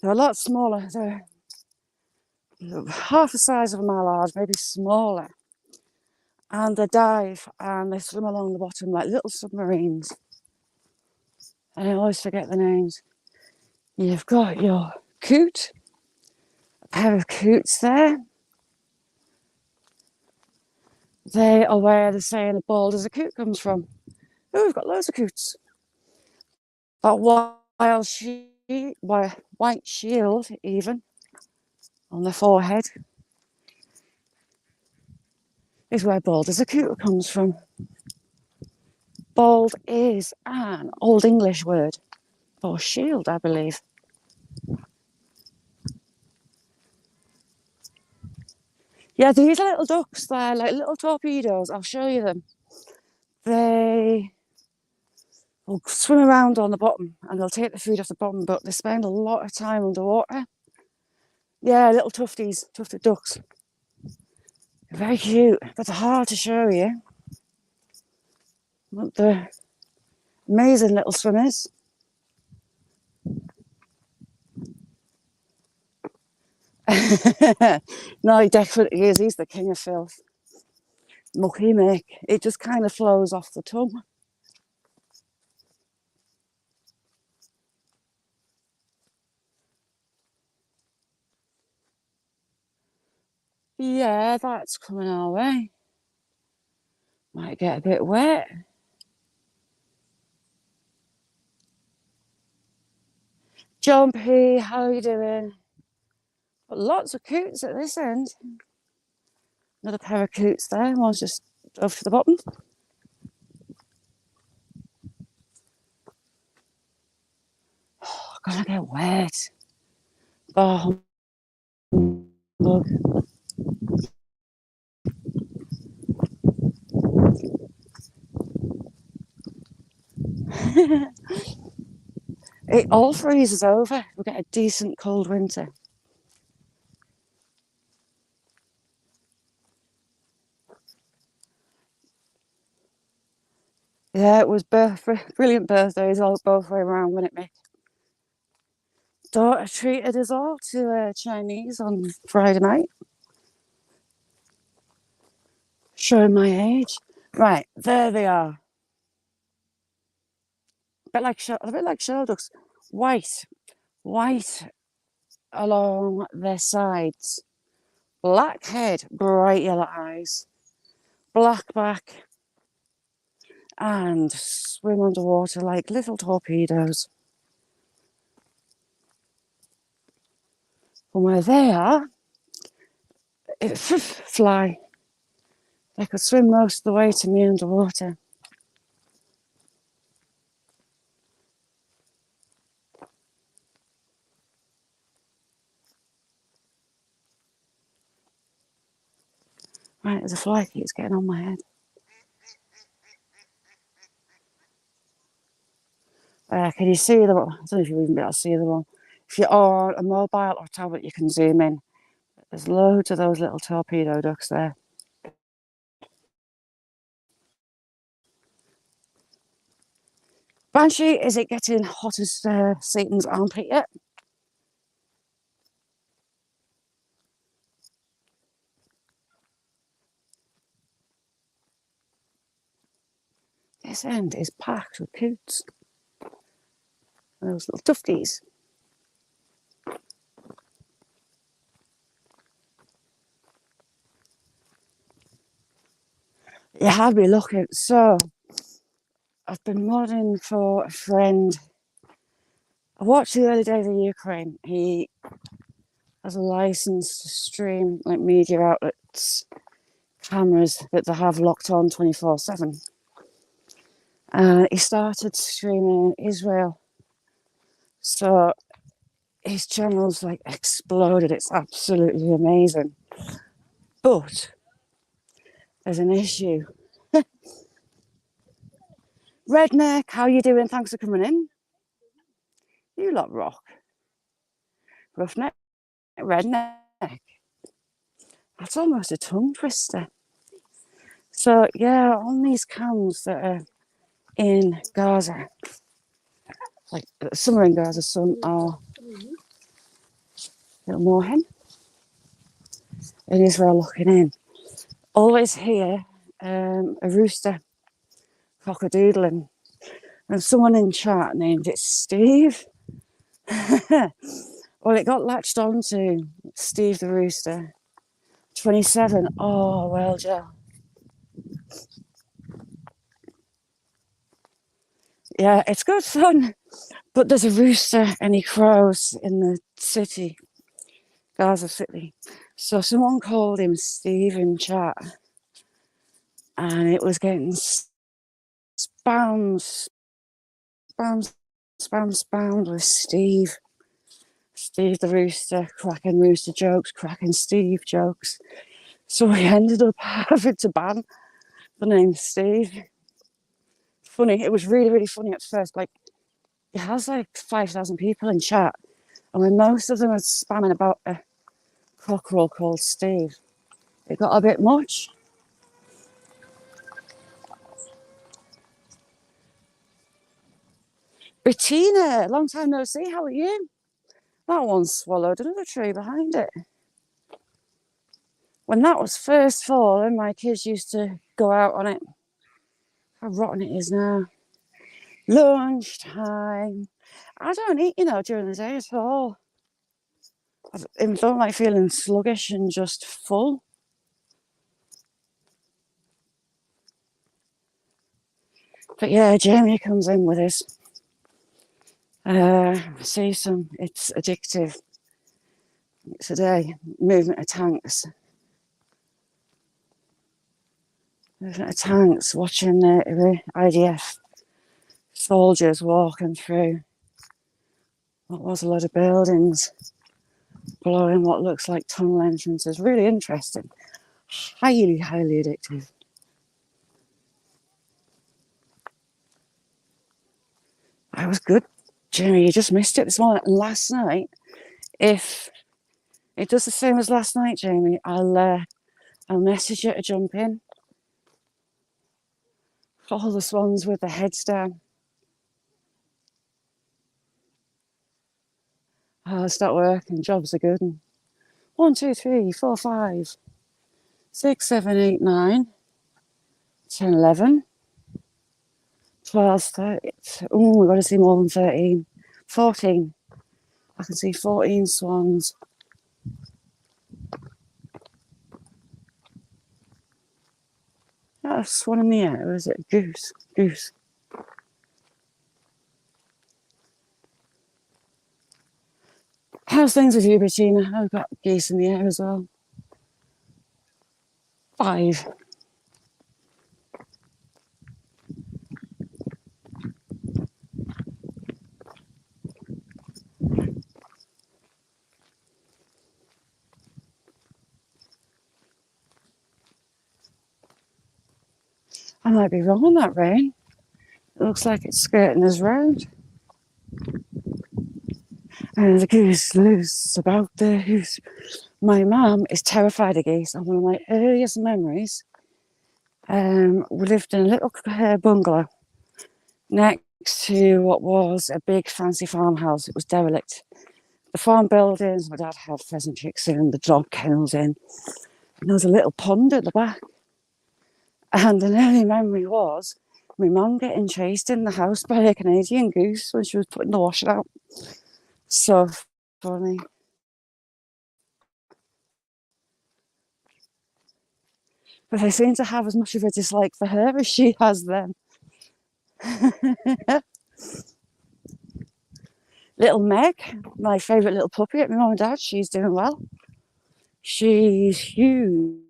They're a lot smaller. They're half the size of a mallard, maybe smaller. And they dive and they swim along the bottom like little submarines. And I always forget the names. You've got your coot, a pair of coots there. They are where they're saying a bald as a coot comes from. Oh, we've got loads of coots. But white shield, even on the forehead, is where bald as a coot comes from. Bald is an Old English word for shield, I believe. Yeah, these little ducks, they're like little torpedoes. I'll show you them. They will swim around on the bottom and they'll take the food off the bottom, but they spend a lot of time underwater. Yeah, little tufted ducks. Very cute, but they're hard to show you. They're amazing little swimmers. No, he definitely is. He's the king of filth. Mucky Mick. It just kind of flows off the tongue. Yeah, that's coming our way. Might get a bit wet. Jumpy, how are you doing? Got lots of coots at this end. Another pair of coots there. One's just over to the bottom. Oh, gonna get wet. Oh, look. It all freezes over. We get a decent cold winter. Yeah, it was brilliant birthdays all both way around, wasn't it, Mick? Daughter treated us all to Chinese on Friday night. Showing my age. Right, there they are. A bit like shelducks. White along their sides. Black head, bright yellow eyes. Black back. And swim underwater like little torpedoes. From where they are, fly. They could swim most of the way to me underwater. Right, there's a fly keeps getting on my head. Can you see them? I don't know if you'll even be able to see them all. If you're on a mobile or tablet, you can zoom in. There's loads of those little torpedo ducks there. Banshee, is it getting hot as Satan's armpit yet? This end is packed with coots. Those little tufties. You had me looking. So, I've been modding for a friend. I watched the early days of Ukraine. He has a license to stream like media outlets, cameras that they have locked on 24/7. And he started streaming Israel. So his channel's like exploded. It's absolutely amazing. But there's an issue. Redneck, how you doing? Thanks for coming in. You lot rock. Roughneck, redneck. That's almost a tongue twister. So yeah, on these cams that are in Gaza, like some are in Gaza, some are Little Moorhen. In Israel looking in. Always hear a rooster cockadoodling. And someone in chat named it Steve. Well, it got latched on to Steve the Rooster. 27. Oh, well, Joe. Yeah, it's good fun. But there's a rooster and he crows in the city, Gaza City. So someone called him Steve in chat. And it was getting spammed with Steve. Steve the Rooster, cracking rooster jokes, cracking Steve jokes. So we ended up having to ban the name Steve. Funny, it was really, really funny at first. Like, it has like 5,000 people in chat, and when most of them are spamming about a cockerel called Steve, it got a bit much. Bettina, long time no see. How are you? That one swallowed another tree behind it. When that was first falling, my kids used to go out on it. How rotten it is now. Lunchtime. I don't eat, during the day at all. I don't like feeling sluggish and just full. But yeah, Jamie comes in with us. See it's addictive today. Movement of tanks. Watching the IDF soldiers walking through what was a lot of buildings, blowing what looks like tunnel entrances. Really interesting. Highly, highly addictive. I was good, Jimmy. You just missed it this morning. Last night, if it does the same as last night, Jamie, I'll message you to jump in. All the swans with their heads down. Oh, start working. Jobs are good. 1, 2, 3, 4, 5, 6, 7, 8, 9, 10, 11, 12, 13. Oh, we've got to see more than 13. 14. I can see 14 swans. Is that a swan in the air, or is it a goose? Goose. How's things with you, Bettina? I've got geese in the air as well. 5. I might be wrong on that rain. It looks like it's skirting us round. And the goose loose about the goose. My mum is terrified of geese, and one of my earliest memories, we lived in a little bungalow next to what was a big fancy farmhouse. It was derelict. The farm buildings, my dad had pheasant chicks in, the dog kennels in, and there was a little pond at the back. And an early memory was my mum getting chased in the house by a Canadian goose when she was putting the washing out. So funny. But I seem to have as much of a dislike for her as she has them. Little Meg, my favourite little puppy at my mum and dad, she's doing well. She's huge.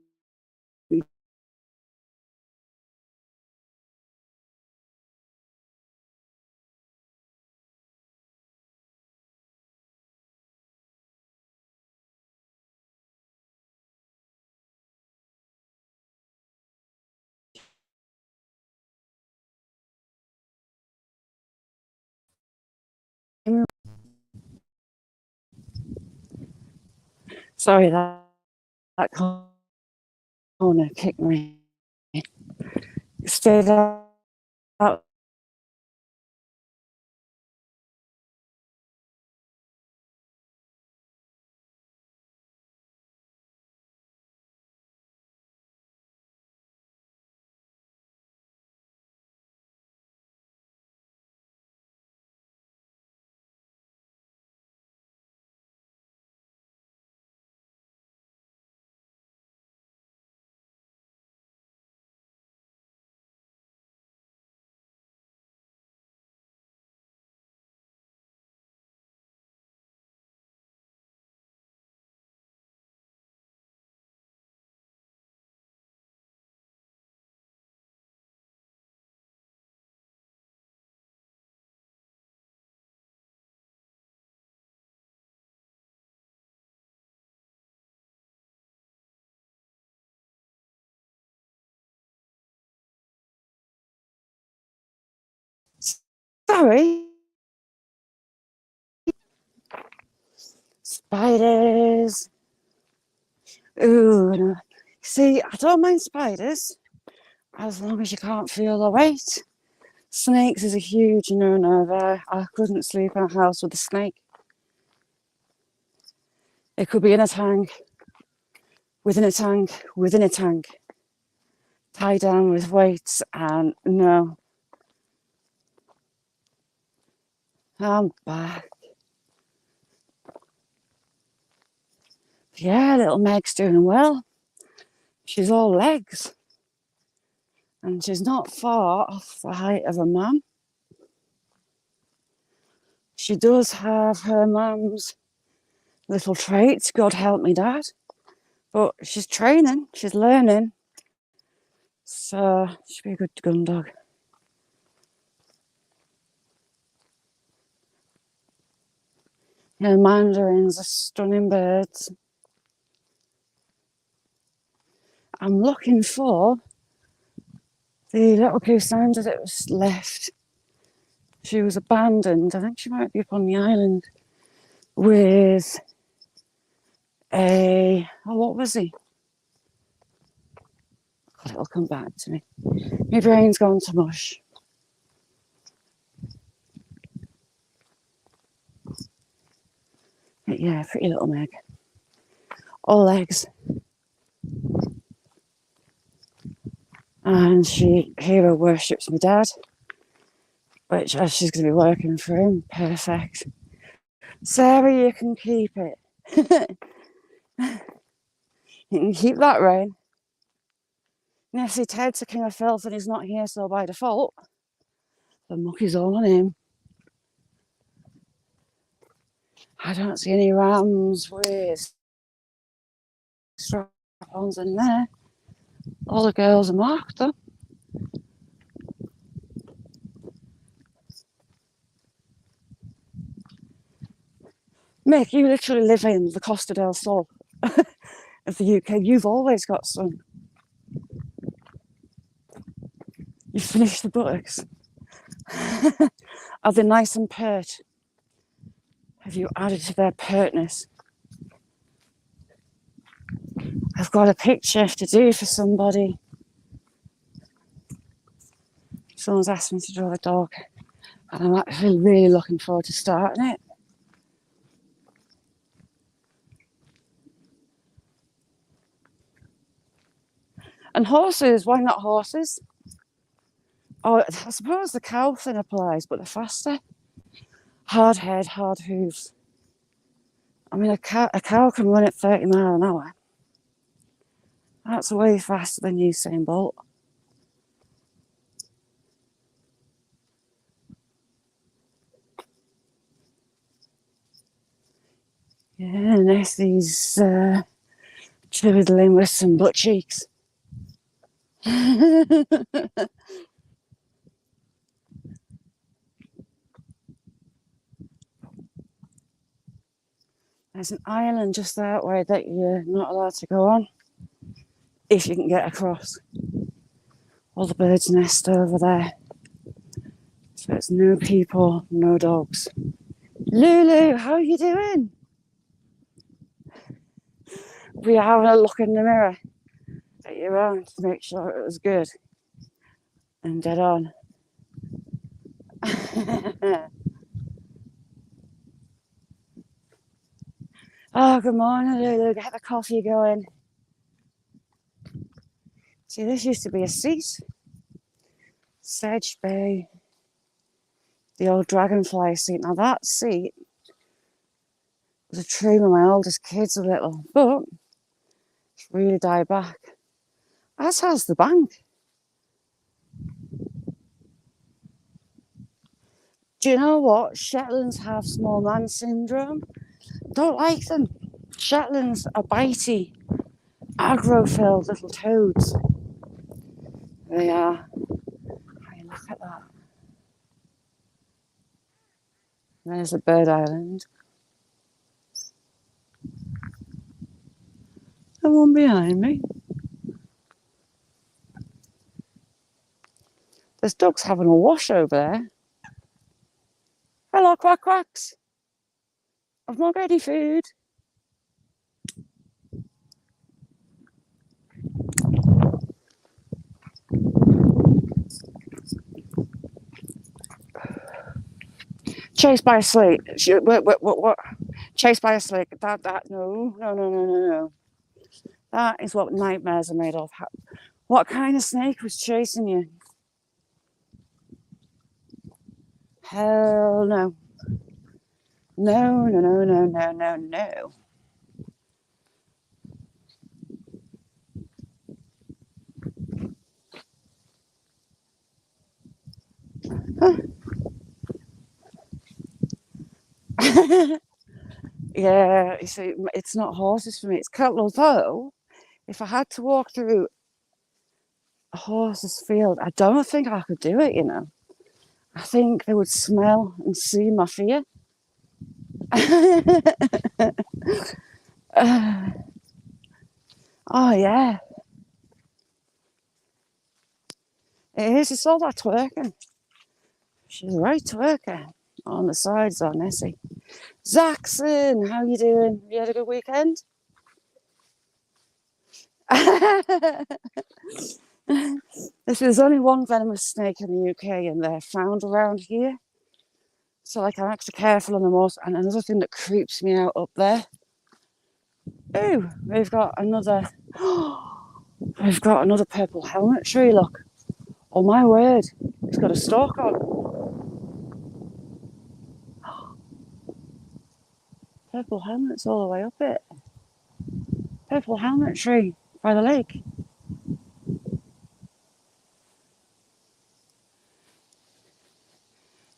Sorry, that corner kicked me. Stayed out. Sorry. Spiders. Ooh, no. See, I don't mind spiders as long as you can't feel the weight. Snakes is a huge no-no there. I couldn't sleep in a house with a snake. It could be in a tank, within a tank, within a tank, tied down with weights, and no. I'm back. Yeah, little Meg's doing well. She's all legs. And she's not far off the height of a man. She does have her mum's little traits, God help me, Dad. But she's training, she's learning. So she'll be a good gun dog. Yeah, mandarins are stunning birds. I'm looking for the little Poussin that was left. She was abandoned. I think she might be up on the island with what was he? God, it'll come back to me. My brain's gone to mush. But yeah, pretty little Meg. All legs. And she hero worships my dad, which she's going to be working for him. Perfect. Sarah, you can keep it. You can keep that, Rain. Now, see, Ted's a king of filth and he's not here, so by default, the muck is all on him. I don't see any rams with strap-ons in there. All the girls are marked, though. Mick, you literally live in the Costa del Sol of the UK. You've always got some. You finished the buttocks. Are they nice and pert? Have you added to their pertness? I've got a picture to do for somebody. Someone's asked me to draw a dog, and I'm actually really looking forward to starting it. And horses, why not horses? Oh, I suppose the cow thing applies, but they're faster. Hard head, hard hooves. I mean, a cow can run at 30 miles an hour. That's way faster than Usain Bolt. Yeah, and there's these twiddling with some butt cheeks. There's an island just that way that you're not allowed to go on if you can get across. All the birds nest over there. So it's no people, no dogs. Lulu, how are you doing? We are having a look in the mirror at your own to make sure it was good and dead on. Oh, good morning, Lulu. Get the coffee going. See, this used to be a seat. Sedge Bay. The old dragonfly seat. Now, that seat was a tree when my oldest kids were little, but it's really died back. As has the bank. Do you know what? Shetlands have small man syndrome. Don't like them. Shetlands are bitey, aggro-filled little toads. They are. Hey, look at that. There's the bird island. The one behind me. There's dogs having a wash over there. Hello, quack quacks. I've not got any food. Chased by a snake. What? Chased by a snake. No, no, no, no, no, no. That is what nightmares are made of. What kind of snake was chasing you? Hell no. No, no, no, no, no, no, no. Yeah, you see, it's not horses for me. It's cattle. Although, if I had to walk through a horse's field, I don't think I could do it, you know. I think they would smell and see my fear. Oh, yeah. It is. It's all that twerking. She's right twerking. On the sides on Nessie. Zaxon, how you doing? You had a good weekend? There's only one venomous snake in the UK and they're found around here. So like I'm extra careful on the most. And another thing that creeps me out up there. Oh, we've got another purple helmet tree, look. Oh my word. It's got a stalk on. Purple helmet's all the way up it. Purple helmet tree by the lake.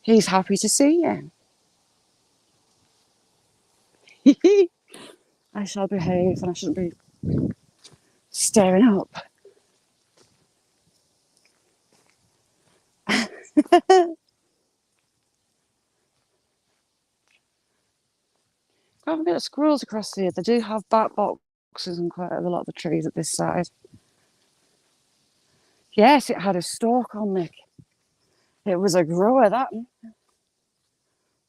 He's happy to see you. I shall behave and I shouldn't be staring up. Quite a bit of squirrels across here. They do have bat boxes in quite a lot of the trees at this side. Yes, it had a stalk on, Nick. It was a grower, that one.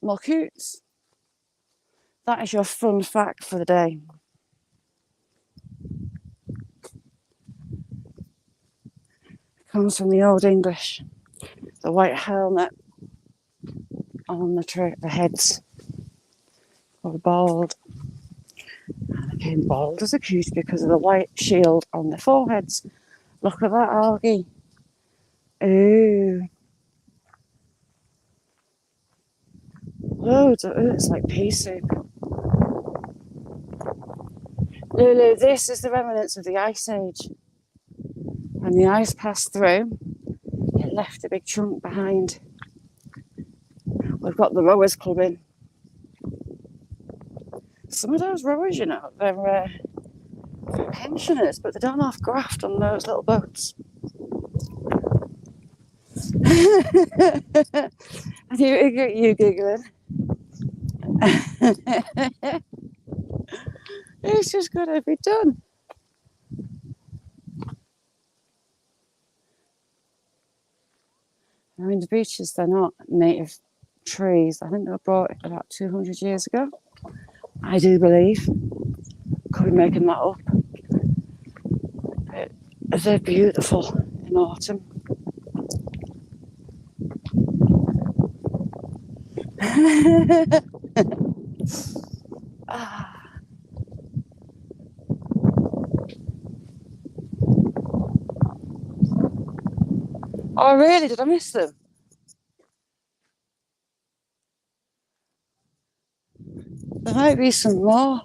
Malcoots. That is your fun fact for the day. Comes from the Old English. The white helmet on the heads. Or bald. And they became bald as a coot because of the white shield on their foreheads. Look at that algae. Ooh. Loads of it's like pea soup. Lulu, this is the remnants of the Ice Age. When the ice passed through, it left a big chunk behind. We've got the rowers club in. Some of those rowers, you know, they're pensioners, but they don't have graft on those little boats. And you giggling. It's just got to be done. I mean, the beaches, they're not native trees. I think they were brought about 200 years ago. I do believe. Could be making that up. They're beautiful in autumn. Oh, really? Did I miss them? There might be some more.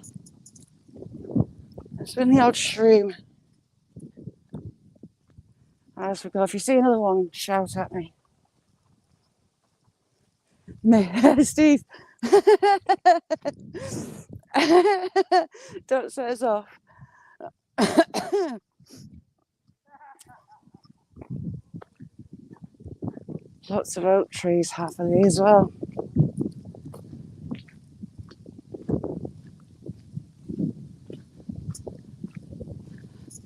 There's been the odd shroom. As we go, if you see another one, shout at me. Steve. Don't set us off. Lots of oak trees happily as well.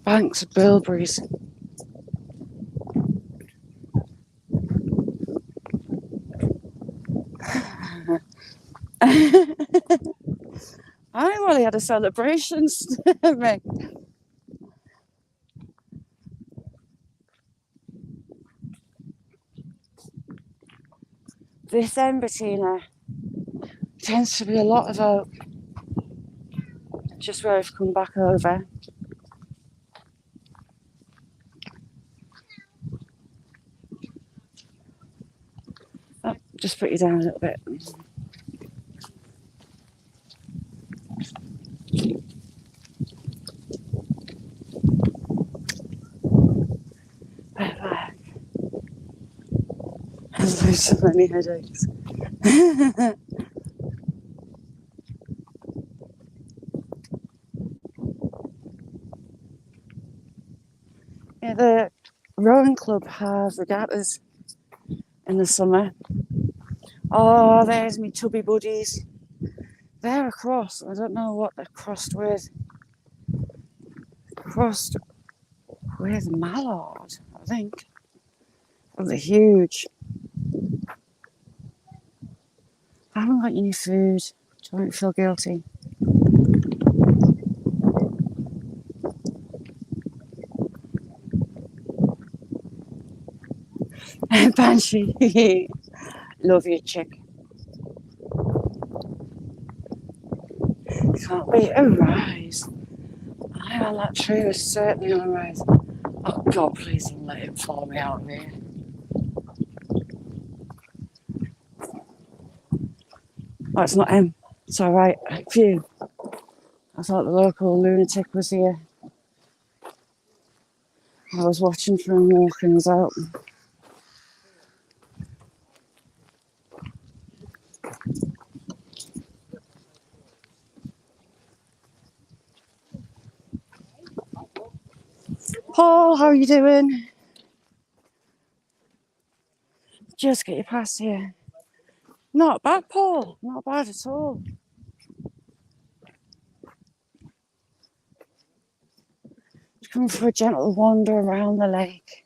Banks of bilberries. I really had a celebration. This end, Bettina. tends to be a lot of oak, just where I've come back over. Oh, just put you down a little bit. There's so many headaches. Yeah, the rowing club have regattas in the summer. Oh, there's me tubby buddies. They're across. I don't know what they're crossed with. Crossed with mallard, I think. Oh, they're huge. I haven't got any food. Don't feel guilty. Banshee. Love you, chick. Can't be a rise. I on that tree was certainly on a rise. Oh God, please don't let him follow me out of here. Oh, it's not him. It's alright. Phew. I thought the local lunatic was here. I was watching for him walking us out. Paul, how are you doing? Just get you past here. Not bad, Paul. Not bad at all. Just coming for a gentle wander around the lake.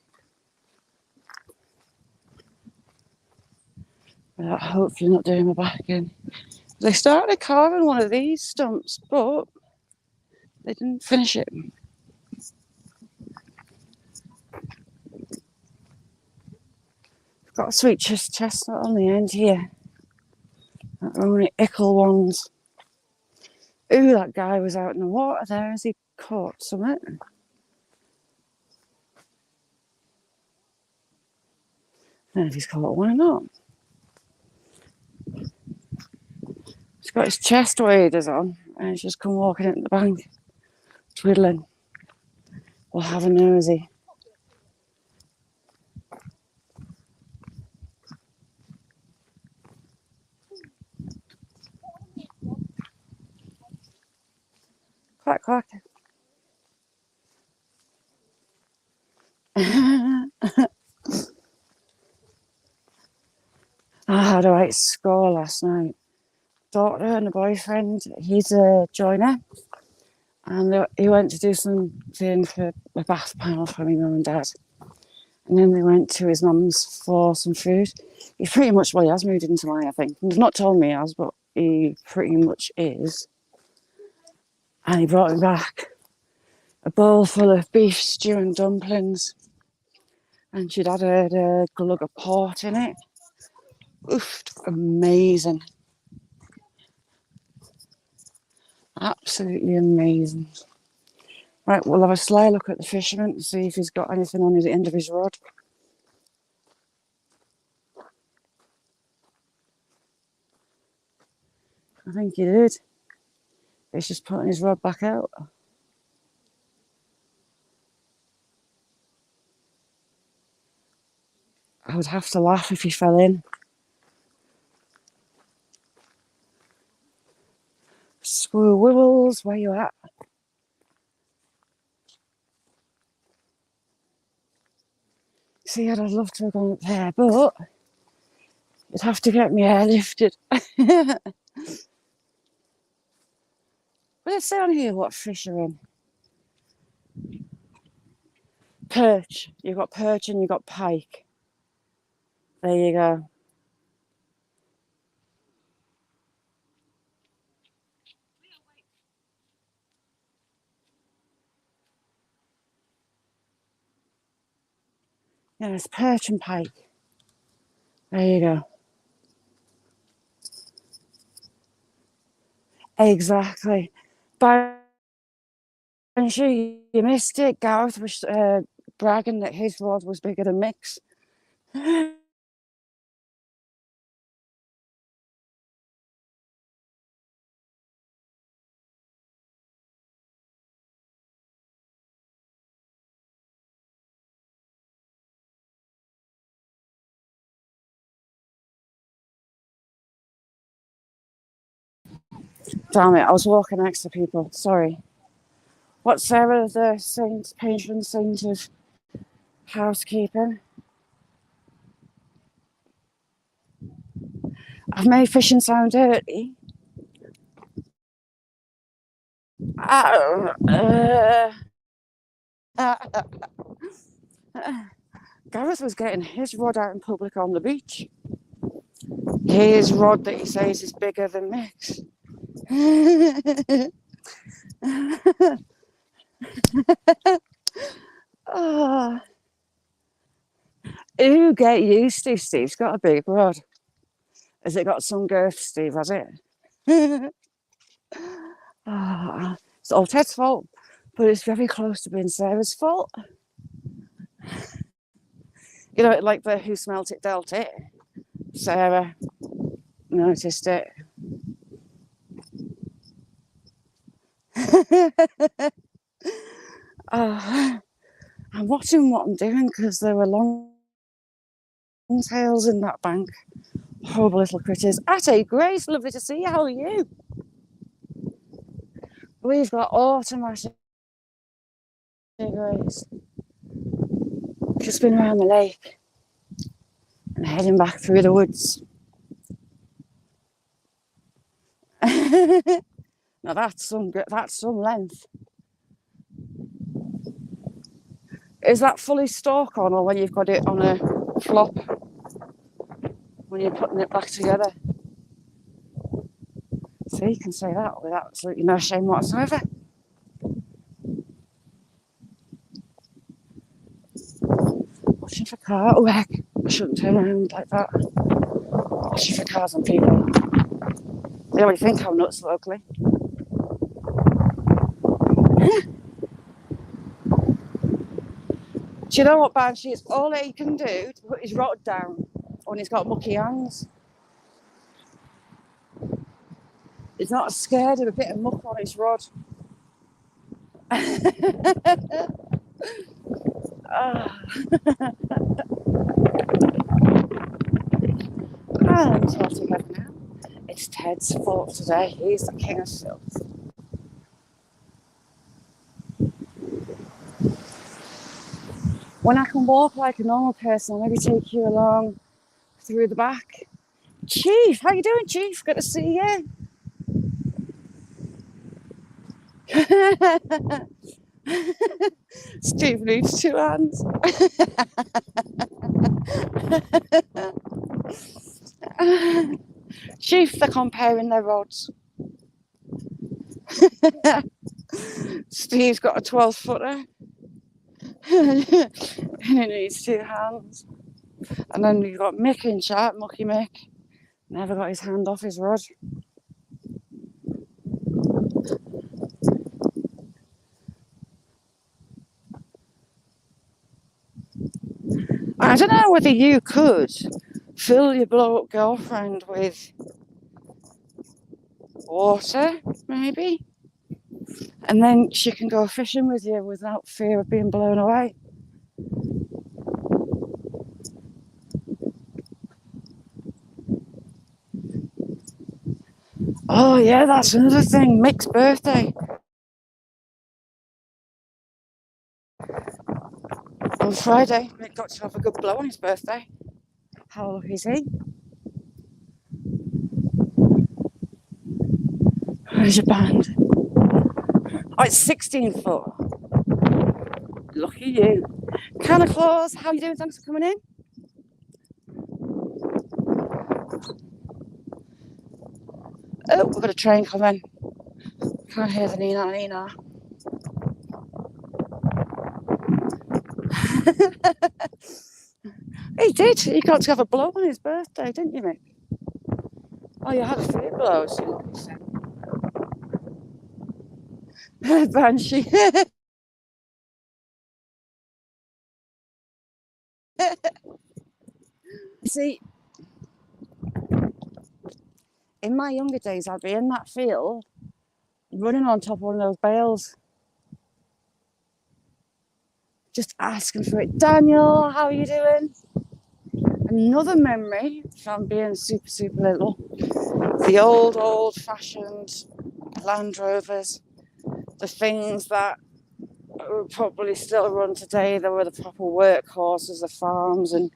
Without hopefully not doing my back in. They started carving one of these stumps, but they didn't finish it. Got a sweet chestnut on the end here. They're only ickle ones. Ooh, that guy was out in the water there. Has he caught something? I don't know if he's caught one or not. He's got his chest waders on and he's just come walking into the bank, twiddling. We'll have a nosy. Quack, quack. I had a right score last night. Daughter and a boyfriend, he's a joiner, and he went to do something for a bath panel for me mum and dad. And then they went to his mum's for some food. He pretty much, well, he has moved into mine, I think. He's not told me he has, but he pretty much is. And he brought me back a bowl full of beef stew and dumplings. And she'd added a glug of port in it. Oof, amazing. Absolutely amazing. Right, we'll have a sly look at the fisherman to see if he's got anything on the end of his rod. I think he did. He's just putting his rod back out. I would have to laugh if he fell in. Squirrel wibbles, where you at? See, I'd love to have gone up there, but you'd have to get me airlifted. But let's say on here what fish are in. Perch. You've got perch and you've got pike. There you go. Yeah, it's perch and pike. There you go. Exactly. But I'm sure you missed it. Gareth was bragging that his rod was bigger than Mick's. Damn it, I was walking next to people. Sorry. What's Sarah, the saint, patron saint of housekeeping? I've made fishing sound dirty. Gareth was getting his rod out in public on the beach. His rod that he says is bigger than Mick's. Oh, ooh, get used to Steve's got a big rod. Has it got some girth, Steve, has it? Oh, it's all Ted's fault, but it's very close to being Sarah's fault. You know, like the who smelt it dealt it. Sarah noticed it. I'm watching what I'm doing because there were long tails in that bank. Horrible little critters. Atty, Grace, lovely to see you. How are you? We've got automatic Grace. Just been around the lake and heading back through the woods. Now that's some length. Is that fully stalk on, or when you've got it on a flop? When you're putting it back together? So you can say that with absolutely no shame whatsoever. Watching for cars. Oh heck, I shouldn't turn around like that. Watching for cars and people. They only think I'm nuts locally. Do you know what, Banshee? It's all he can do to put his rod down when he's got mucky hands. He's not scared of a bit of muck on his rod. And what together now? It's Ted's fault today. He's the king of filth. When I can walk like a normal person, I'll maybe take you along through the back. Chief, how you doing, Chief? Good to see you. Steve needs 2 hands. Chief, they're comparing their rods. Steve's got a 12-footer. And he needs 2 hands. And then you've got Mick in chat, Mucky Mick. Never got his hand off his rod. I don't know whether you could fill your blow-up girlfriend with water, maybe, and then she can go fishing with you without fear of being blown away. Oh yeah, that's another thing. Mick's birthday on Friday. Mick got to have a good blow on his birthday. How lucky is he? Where's your band? Oh, it's 16 foot. Lucky you. Can of Claus, how you doing? Thanks for coming in. Oh, we've got a train coming. Can't hear the Nina. He did. He got to have a blow on his birthday, didn't you, Mick? Oh, you had a few blows. Banshee. See, in my younger days, I'd be in that field running on top of one of those bales, just asking for it. Daniel, how are you doing? Another memory from being super, super little. The old fashioned Land Rovers, the things that would probably still run today. They were the proper workhorses of farms and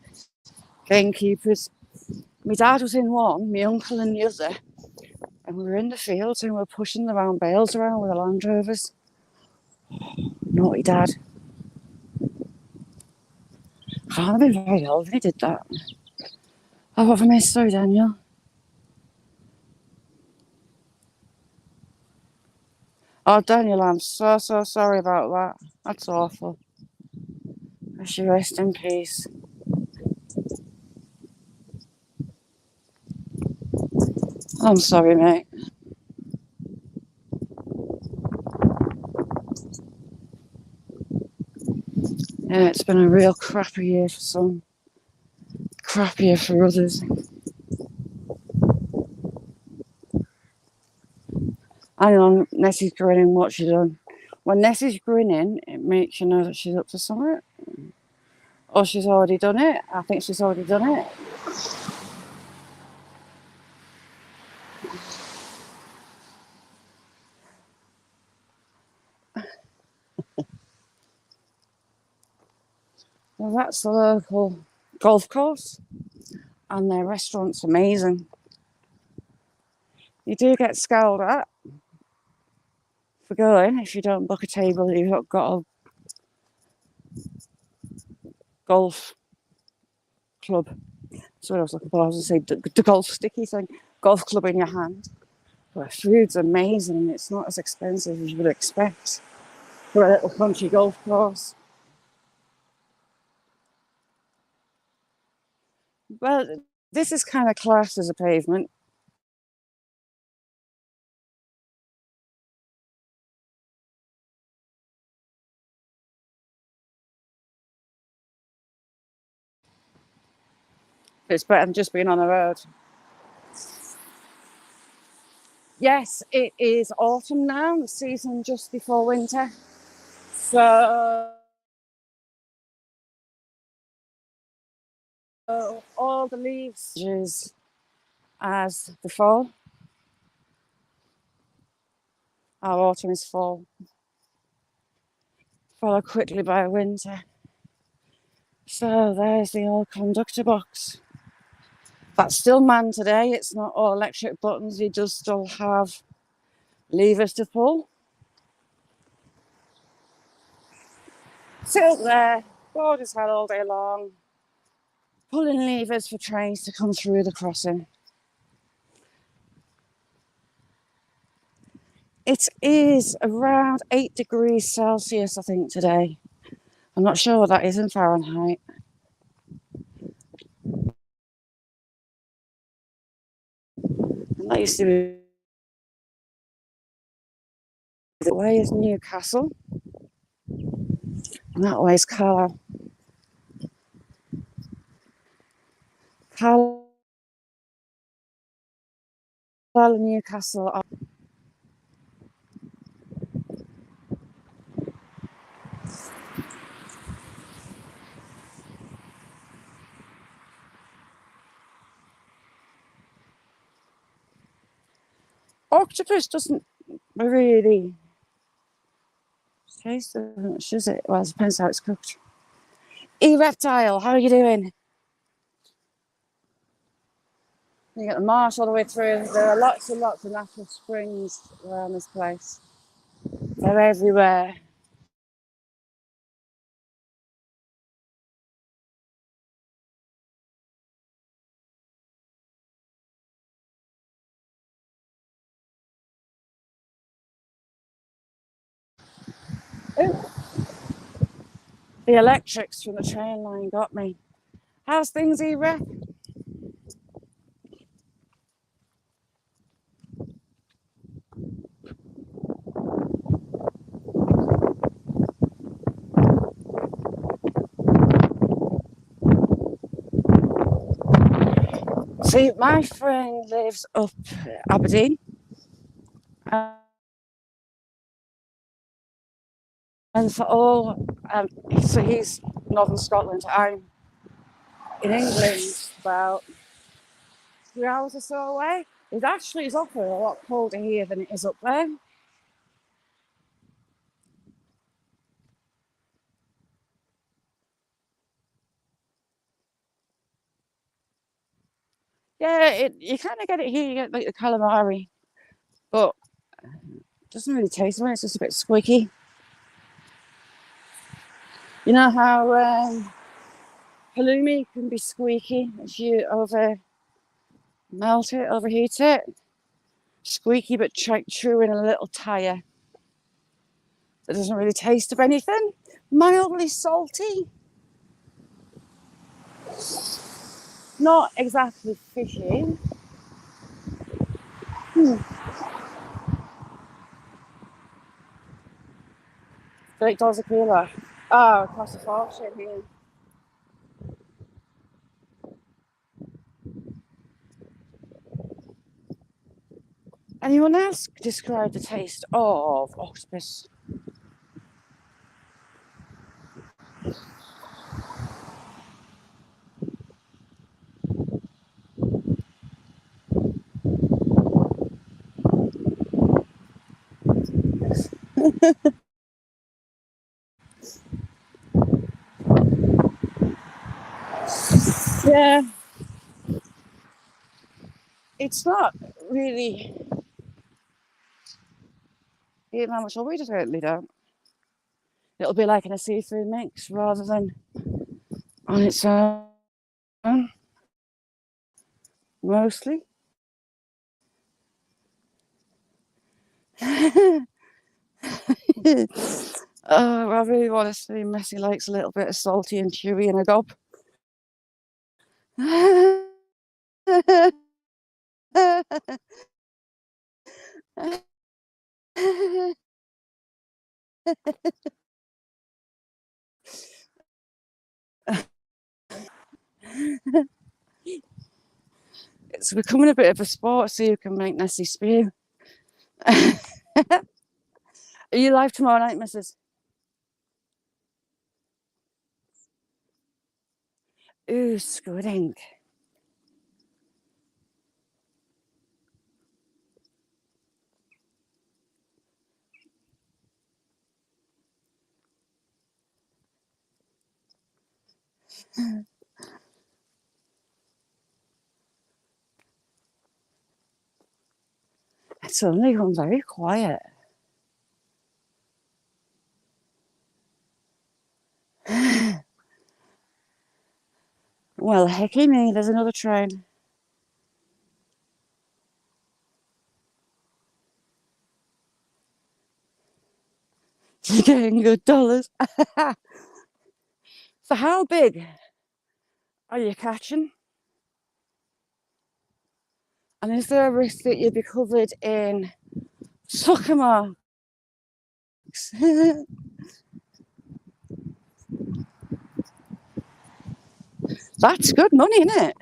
gamekeepers. My dad was in one, my uncle in the other, and we were in the fields and we were pushing the round bales around with the Land Rovers. Naughty dad. Can't have been very old when he did that. Oh, what have I missed? Sorry, Daniel. Oh, Daniel, I'm so sorry about that. That's awful. I should rest in peace. I'm sorry, mate. Yeah, it's been a real crappy year for some, crappier for others. Hang on, Nessie's grinning. What's she done? When Nessie's grinning, it makes you know that she's up to something. Or she's already done it. I think she's already done it. Well, that's the local golf course, and their restaurant's amazing. You do get scowled at for going if you don't book a table. You've not got a golf club. That's what I was looking for. I was going to say the golf sticky thing, golf club in your hand. But food's amazing. It's not as expensive as you would expect for a little country golf course. Well, this is kind of classed as a pavement. It's better than just being on the road. Yes, it is autumn now, the season just before winter. So all the leaves as the fall. Our autumn is fall, followed quickly by winter. So there's the old conductor box. That's still manned today. It's not all electric buttons. You does still have levers to pull. Sit up there, bored as hell all day long, pulling levers for trains to come through the crossing. It is around 8 degrees Celsius, I think, today. I'm not sure what that is in Fahrenheit. And that used to be the way is Newcastle. And that way is Carlisle. Carlisle and Newcastle are octopus doesn't really taste so much, does it? Well, it depends how it's cooked. E-Reptile, how are you doing? You get the marsh all the way through. There are lots and lots of natural springs around this place. They're everywhere. Ooh, the electrics from the train line got me. How's things, E-Rep? See, my friend lives up Aberdeen, and for all, so he's Northern Scotland. I'm in England, about 3 hours or so away. It actually is up there a lot colder here than it is up there. Yeah, you kind of get it here. You get like the calamari, but it doesn't really taste well. It's just a bit squeaky. You know how halloumi can be squeaky if you over melt it, overheat it. Squeaky, but true in a little tire. It doesn't really taste of anything. Mildly salty. Not exactly fishy. $8 a kilo. Oh, it costs a fortune here. Anyone else describe the taste of octopus? Yeah, it's not really eating that much, or we just really don't. It'll be like in a seafood mix rather than on its own, mostly. Oh, I really want to see Messi likes a little bit of salty and chewy in a gob. It's becoming a bit of a sport, so you can make Nessie spew. Are you live tomorrow night, Mrs.? Ooh, squidding. It's suddenly gone very quiet. Well, hecky me, there's another train. You're getting good dollars. So how big are you catching? And is there a risk that you'll be covered in sucker marks? That's good money, isn't it?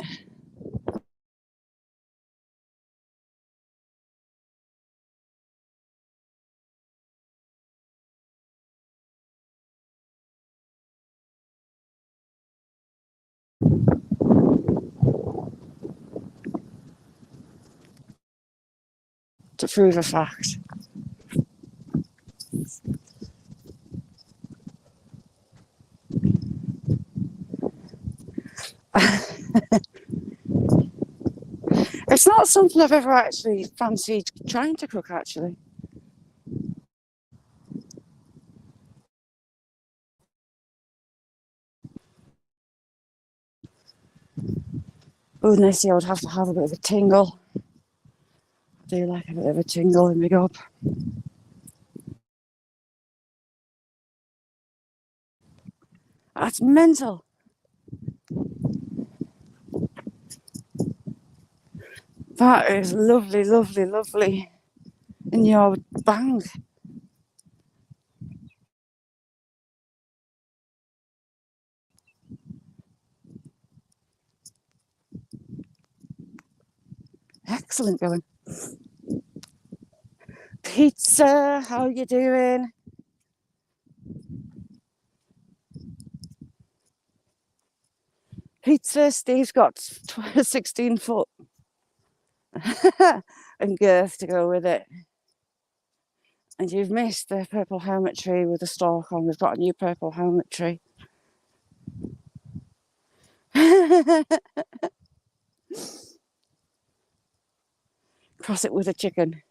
To prove a fact. It's not something I've ever actually fancied trying to cook, actually. Oh, Nessie, I would have to have a bit of a tingle. I do like a bit of a tingle in my gob. That's mental. That is lovely, lovely, lovely. In your bang. excellent going. Pizza, how you doing? Pizza, Steve's got 16 foot and girth to go with it. And you've missed the purple helmet tree with the stalk on. We've got a new purple helmet tree. Cross it with a chicken.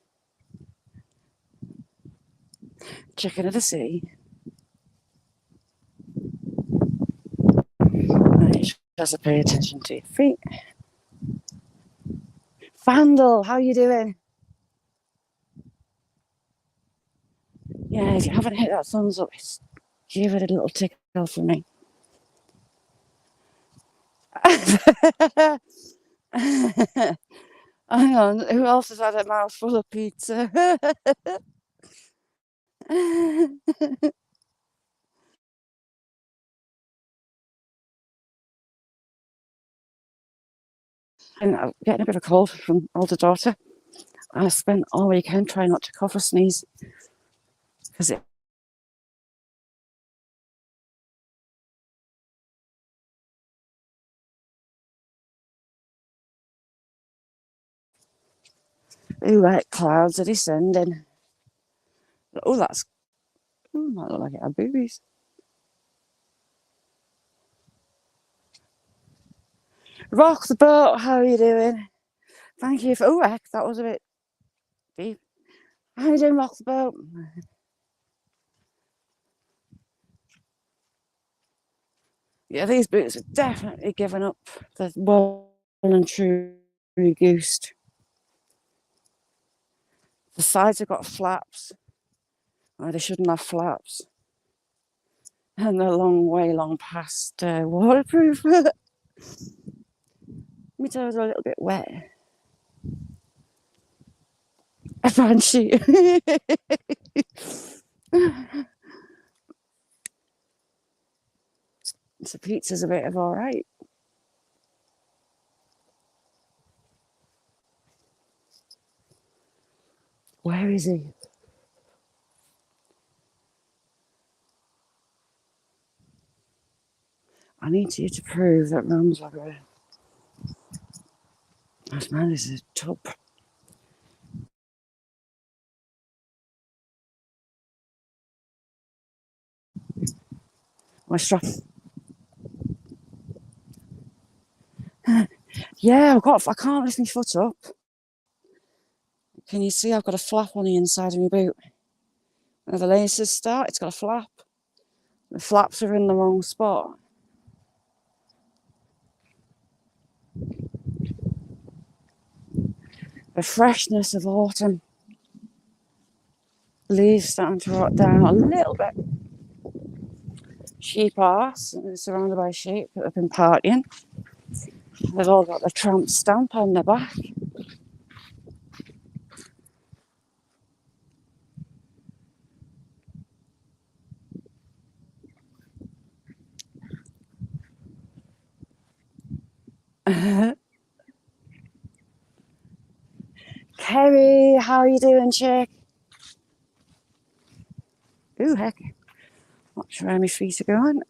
Chicken of the sea. Right, just pay attention to your feet. Vandal, how you doing? Yeah, if you haven't hit that thumbs up, give it a little tickle for me. Hang on, who else has had a mouthful of pizza? And I'm getting a bit of a cold from older daughter. I spent all weekend trying not to cough or sneeze because it. Ooh, right, clouds are descending. Oh, that's. Ooh, might look like it had boobies. Rock the boat, how are you doing? Thank you for. Oh, heck, that was a bit deep. How you doing, Rock the boat? Yeah, these boots are definitely giving up. They're well and truly goosed. The sides have got flaps. Oh, they shouldn't have flaps. And they're way long past waterproof. My toes are a little bit wet. A banshee. So pizza's a bit of all right. Where is he? I need you to prove that Mum's like a. This man is a tub. My strap. Yeah, I can't lift my foot up. Can you see I've got a flap on the inside of my boot? Where the laces start, it's got a flap. The flaps are in the wrong spot. The freshness of autumn. Leaves starting to rot down a little bit. Sheep arse, surrounded by sheep that have been partying. They've all got the tramp stamp on their back. Kerry, how are you doing, chick? Ooh, heck. Not sure where my feet are going.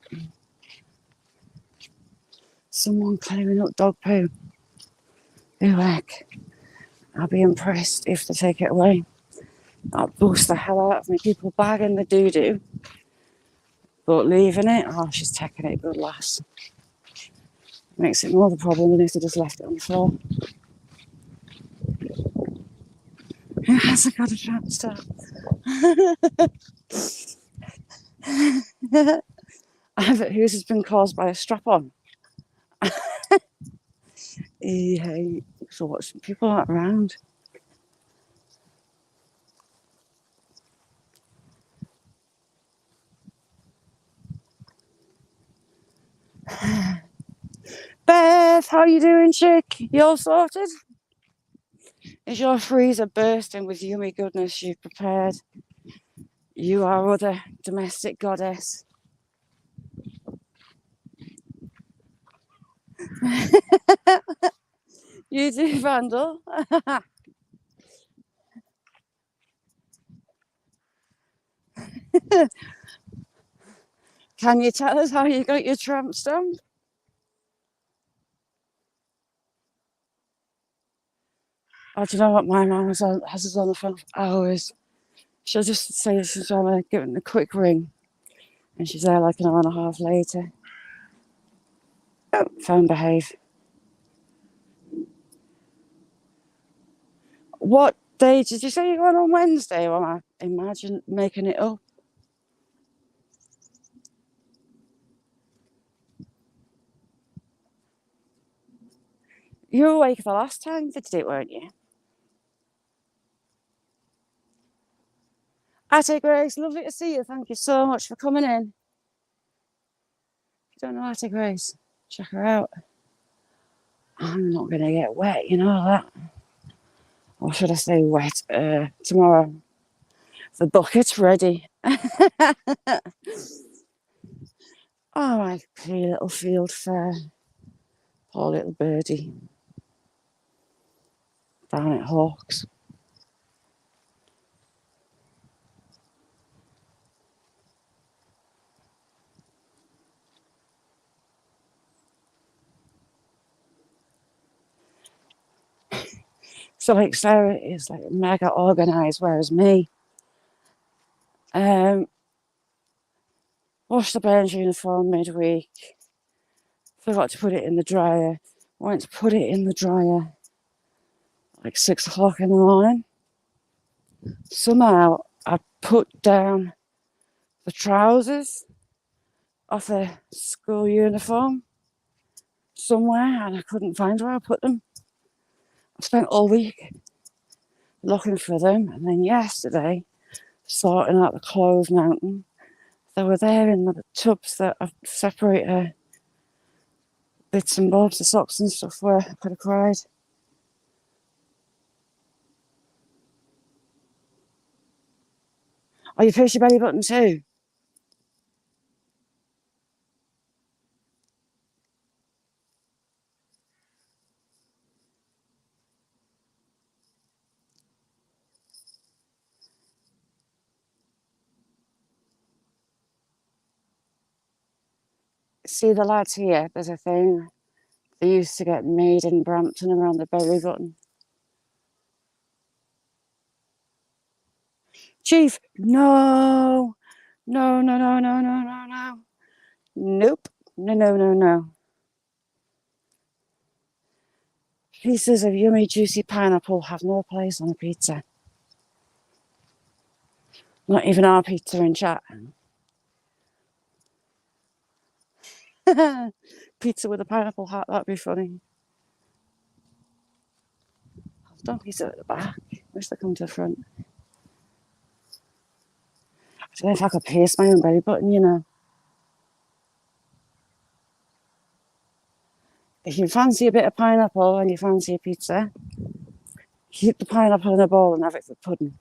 Someone clearing up dog poo. Ooh, heck. I'll be impressed if they take it away. That'll boost the hell out of me. People bagging the doo-doo. But leaving it, oh, she's taking it, good lass. Makes it more of a problem than if they just left it on the floor. Who hasn't got a tramp stamp? Whose has been caused by a strap-on? Yeah, so watch people aren't around. Beth, how you doing, chick? You all sorted? Is your freezer bursting with yummy goodness you've prepared? You are other domestic goddess. You do, Vandal. Can you tell us how you got your tramp stamp? Oh, do you know what? My mum has us on the phone for hours. She'll just say she's trying to give it a quick ring, and she's there like an hour and a half later. Oh, phone behave. What day did you say you're going on Wednesday? Or am I imagine making it up? You were awake the last time they did it, weren't you? Atty Grace, lovely to see you. Thank you so much for coming in. If you don't know Atty Grace, check her out. I'm not going to get wet, you know that. Or should I say wet? Tomorrow. The bucket's ready. Oh, my pretty little field fare. Poor little birdie. Down at Hawks. So like Sarah is like mega organised, whereas me, washed the Burns uniform midweek, forgot to put it in the dryer, went to put it in the dryer like 6 o'clock in the morning. Somehow I put down the trousers off the school uniform somewhere and I couldn't find where I put them. I spent all week looking for them, and then yesterday sorting out the clothes mountain. They were there in the tubs that I separate bits and bobs, the socks and stuff, where I could have cried. Oh, you pierced your belly button too? See the lads here, there's a thing they used to get made in Brampton around the belly button. Chief, no. No, no, no, no, no, no, no. Nope. No, no, no, no. Pieces of yummy, juicy pineapple have no place on a pizza. Not even our pizza in chat. Pizza with a pineapple hat, that'd be funny. I've done pizza at the back. Wish they come to the front. I don't know if I could pierce my own belly button, you know. If you fancy a bit of pineapple and you fancy a pizza, keep the pineapple in a bowl and have it for pudding.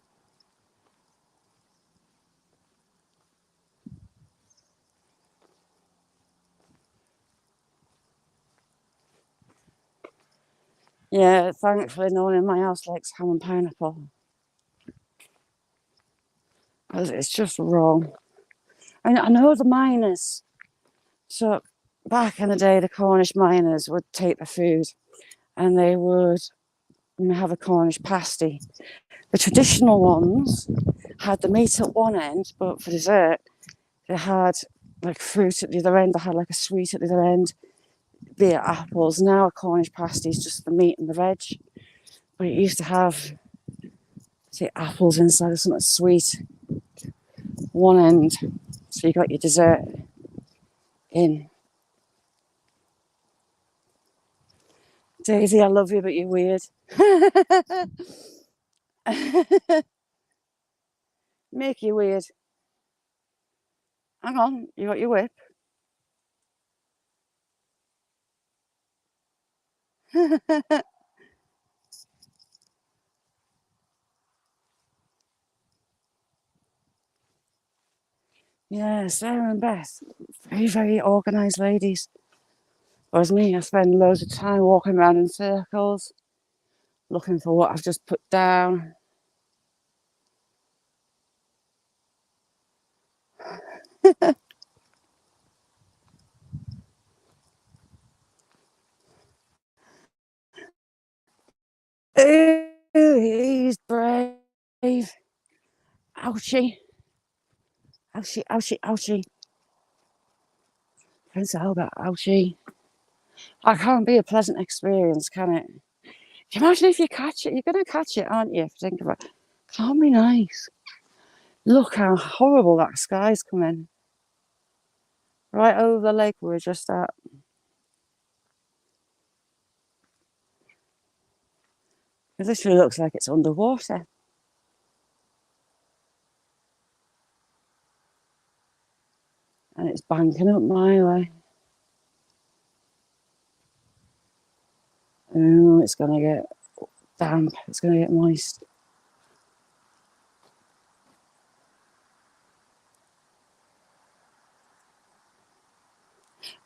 Yeah, thankfully no one in my house likes ham and pineapple. Because it's just wrong. I know the miners. So back in the day, the Cornish miners would take the food and they would have a Cornish pasty. The traditional ones had the meat at one end, but for dessert, they had like fruit at the other end. They had like a sweet at the other end, be it apples. Now a Cornish pasty is just the meat and the veg. But it used to have, say, apples inside or something sweet one end. So you got your dessert in. Daisy, I love you, but you're weird. Make you weird. Hang on, you got your whip. Yeah, Sarah and Beth, very, very organised ladies. Whereas me, I spend loads of time walking around in circles. looking for what I've just put down. Ooh, he's brave. Ouchie. Ouchie, ouchie, ouchie. Prince Albert, ouchie. That can't be a pleasant experience, can it? Can you imagine if you catch it? You're going to catch it, aren't you? If you think about it. Can't be nice. Look how horrible that sky's coming. Right over the lake we're just at. It literally looks like it's underwater. And it's banking up my way. Oh, it's going to get damp. It's going to get moist.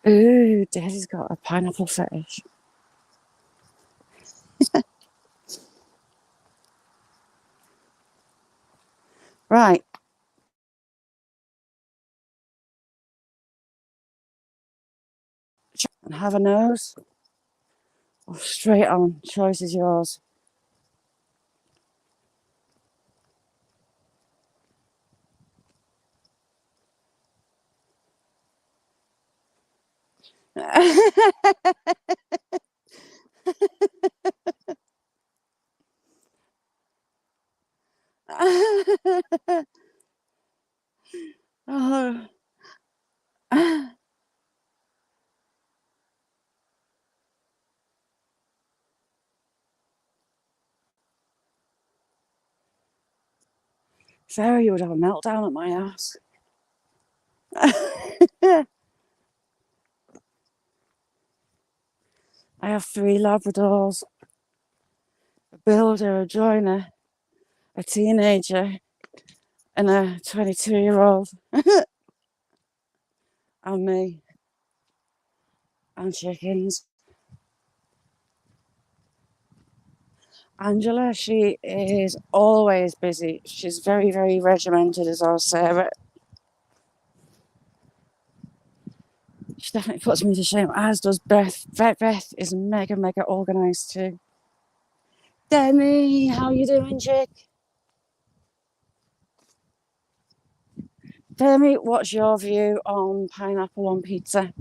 Ooh, Daddy's got a pineapple fetish. Right. And have a nose. Or straight on. Choice is yours. Oh. Sarah, you would have a meltdown at my house. I have 3 Labradors, a builder, a joiner, a teenager, and a 22-year-old. And me. And chickens. Angela, she is always busy. She's very, very regimented as our Sarah. She definitely puts me to shame, as does Beth. Beth is mega, mega organised too. Demi, how you doing, chick? Demi, what's your view on pineapple on pizza?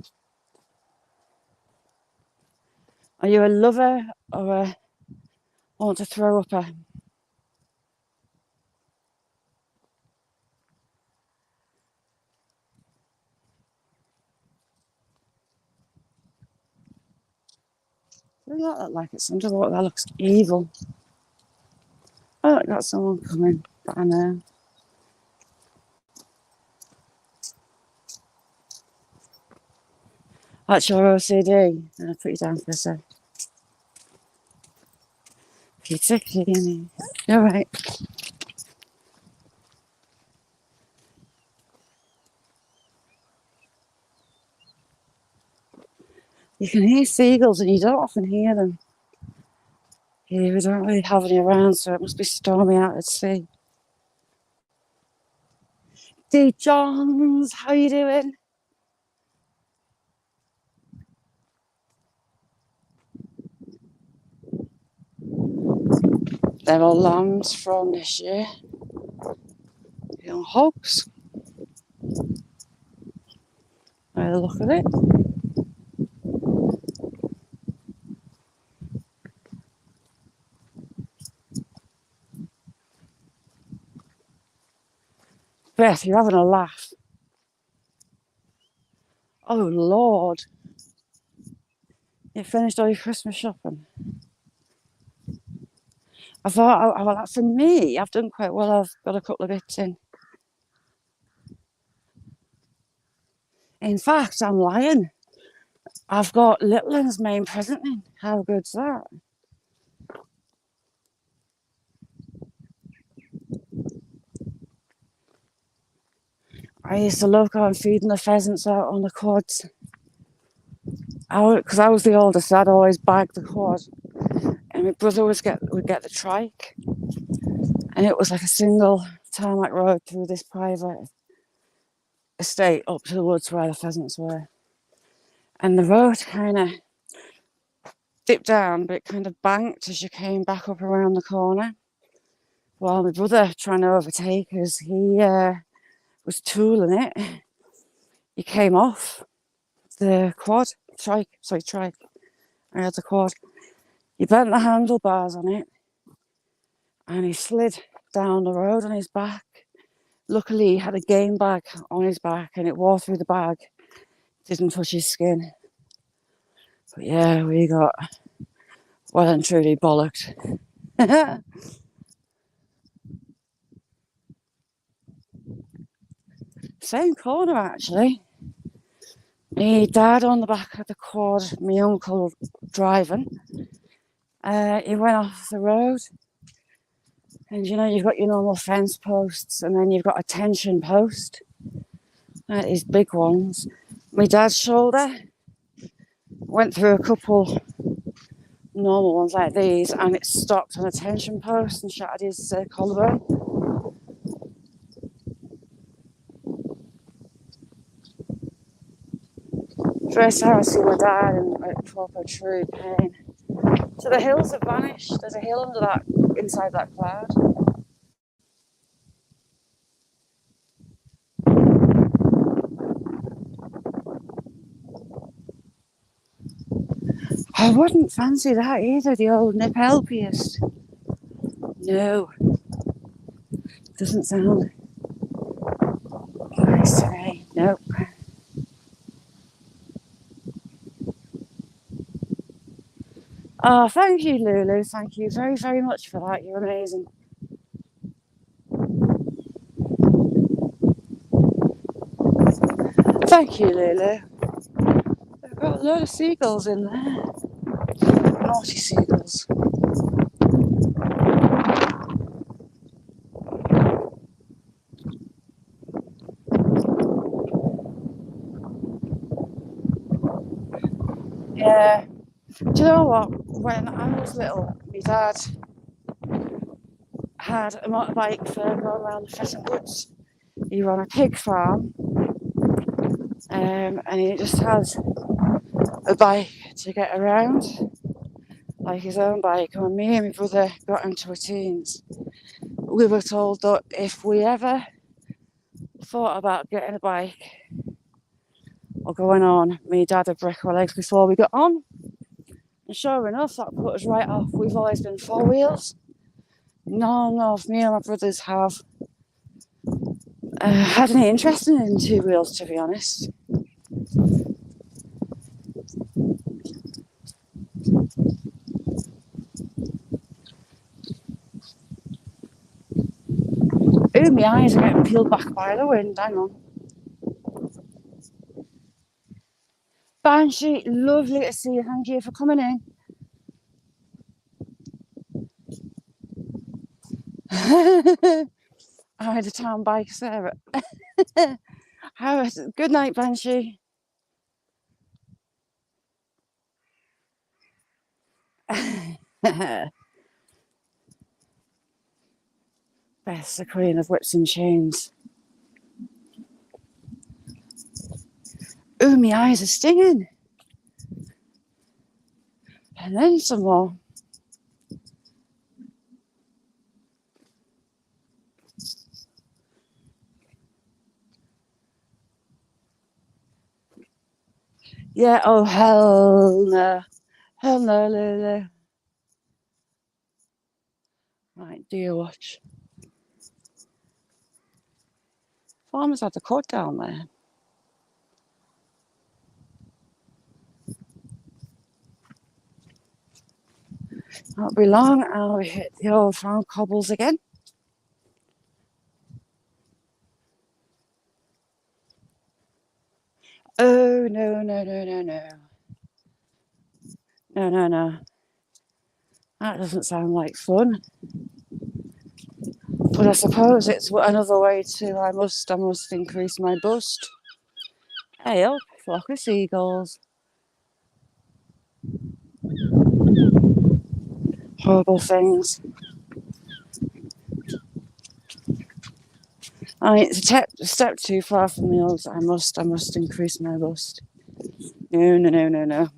Are you a lover or a want to throw up a? Doesn't that look like it's underwater? That looks evil. Oh, I got someone coming. But I know. That's your OCD. I'll put you down for a sec. Pizza Kitty. You're right. You can hear seagulls and you don't often hear them. Here we don't really have any around, so it must be stormy out at sea. D. Johns, how you doing? They're all lambs from this year. Young hogs. By the look of it. Beth, you're having a laugh. Oh, Lord. You finished all your Christmas shopping? I thought, oh, well, for me, I've done quite well. I've got a couple of bits in. In fact, I'm lying. I've got Littleton's main present in. How good's that? I used to love going feeding the pheasants out on the quads. Because I was the oldest, so I'd always bag the quad. And and my brother would get the trike, and it was like a single tarmac road through this private estate up to the woods where the pheasants were. And the road kind of dipped down, but it kind of banked as you came back up around the corner. While my brother, trying to overtake us, he was tooling it. He came off the trike. I had the quad. He bent the handlebars on it, and he slid down the road on his back. Luckily, he had a game bag on his back, and it wore through the bag. Didn't touch his skin. But yeah, we got well and truly bollocked. Same corner, actually. My dad on the back of the quad, my uncle driving. He went off the road, and you know, you've got your normal fence posts, and then you've got a tension post, these big ones. My dad's shoulder went through a couple normal ones like these, and it stopped on a tension post and shattered his collarbone. First time I see my dad in like proper true pain. So the hills have vanished. There's a hill under that, inside that cloud. I wouldn't fancy that either, the old Nipel pierced. No. Doesn't sound nice to me. Nope. Oh, thank you, Lulu. Thank you very, very much for that. You're amazing. Thank you, Lulu. I've got a load of seagulls in there. Naughty seagulls. Yeah. Do you know what? When I was little, my dad had a motorbike for going around the Pheasant Woods. He ran a pig farm, and he just had a bike to get around, like his own bike. And when me and my brother got into our teens, we were told that if we ever thought about getting a bike or going on, me dad would break our legs before we got on. And sure enough, that put us right off. We've always been four wheels. None of me and my brothers have had any interest in two wheels, to be honest. Ooh, my eyes are getting peeled back by the wind. Hang on. Banshee, lovely to see you. Thank you for coming in. I had a town bike, Sarah. Good night, Banshee. Bess, the queen of whips and chains. Ooh, my eyes are stinging. And then some more. Yeah, oh, hell no. Hell no, Lulu. Right, dear watch. Farmers had the cod down there. Not be long, and we hit the old farm cobbles again. Oh, no, no, no, no, no. No, no, no. That doesn't sound like fun. But I suppose it's another way to, I must increase my bust. Hey up, flock of seagulls. horrible things. I mean, it's a step too far from the old. I must increase my bust. No, no, no, no, no.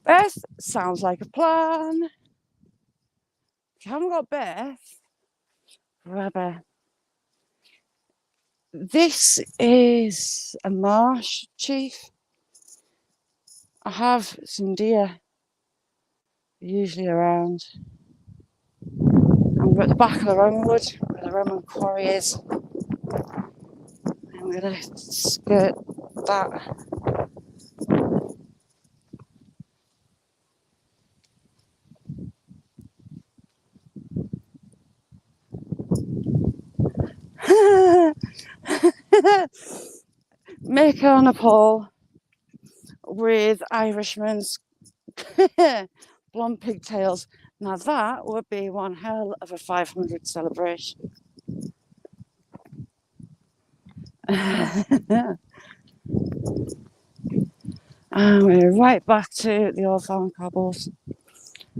Beth sounds like a plan. If you haven't got Beth, grab her. This is a marsh, Chief. I have some deer usually around. And we're at the back of the Romanwood, where the Roman quarry is. I'm going to skirt that. Make on a pole with Irishman's blonde pigtails. Now that would be one hell of a 500 celebration. And we're right back to the old farm cobbles.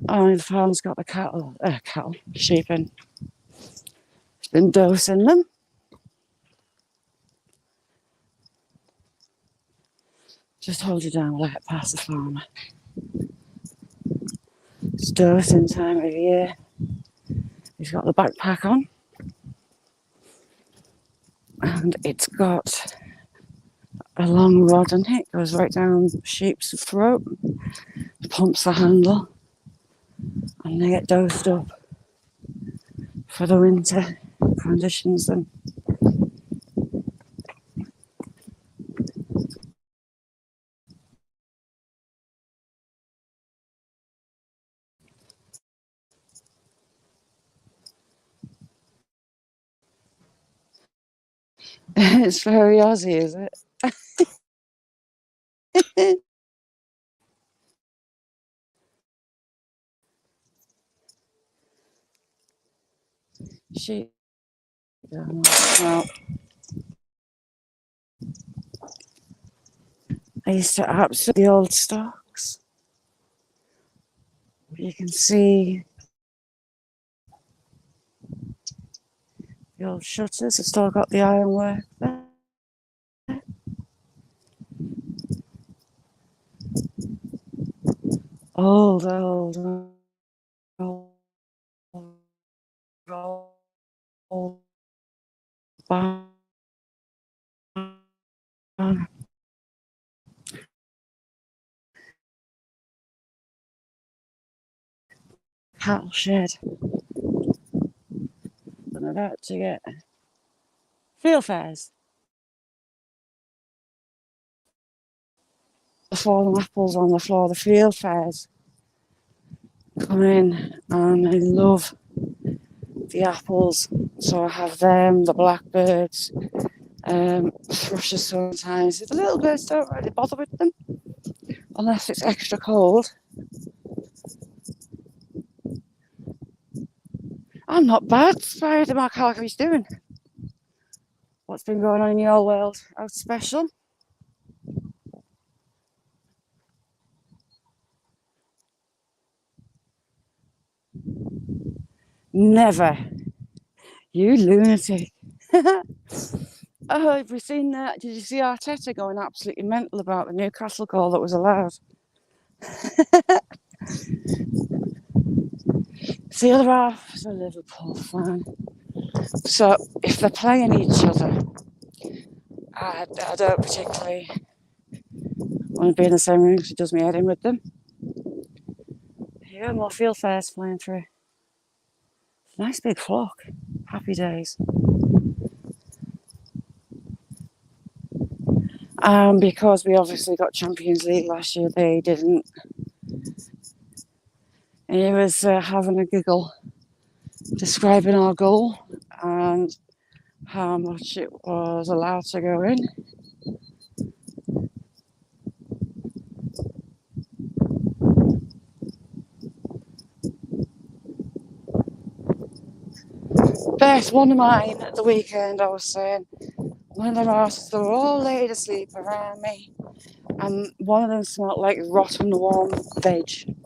Oh, the farm's got the sheep in. It's been dosing them. Just hold you down while I get past the farmer. It's dosing time of year. He's got the backpack on. And it's got a long rod in it. Goes right down the sheep's throat. Pumps the handle. And they get dosed up for the winter conditions. And it's very Aussie, is it? Sheep. Well, I used to absolutely the old stocks. You can see the old shutters have still got the ironwork there. Old barn. Cattle shed. I'm about to get field fairs. The fallen apples on the floor, the field fairs come in, and I love the apples. So I have them, the blackbirds, thrushes sometimes. The little birds don't really bother with them unless it's extra cold. I'm not bad. Spider Mark, how are you doing? What's been going on in your world? Out special? Never. You lunatic. Oh, have we seen that? Did you see Arteta going absolutely mental about the Newcastle goal that was allowed? The other half is a Liverpool fan. So if they're playing each other, I don't particularly want to be in the same room because it does me head in with them. Yeah, more field fairs flying through. Nice big flock. Happy days. Because we obviously got Champions League last year, they didn't. And he was having a giggle, describing our goal and how much it was allowed to go in. Beth, one of mine at the weekend, I was saying, one of them artists, they were all laid asleep around me, and one of them smelled like rotten warm veg.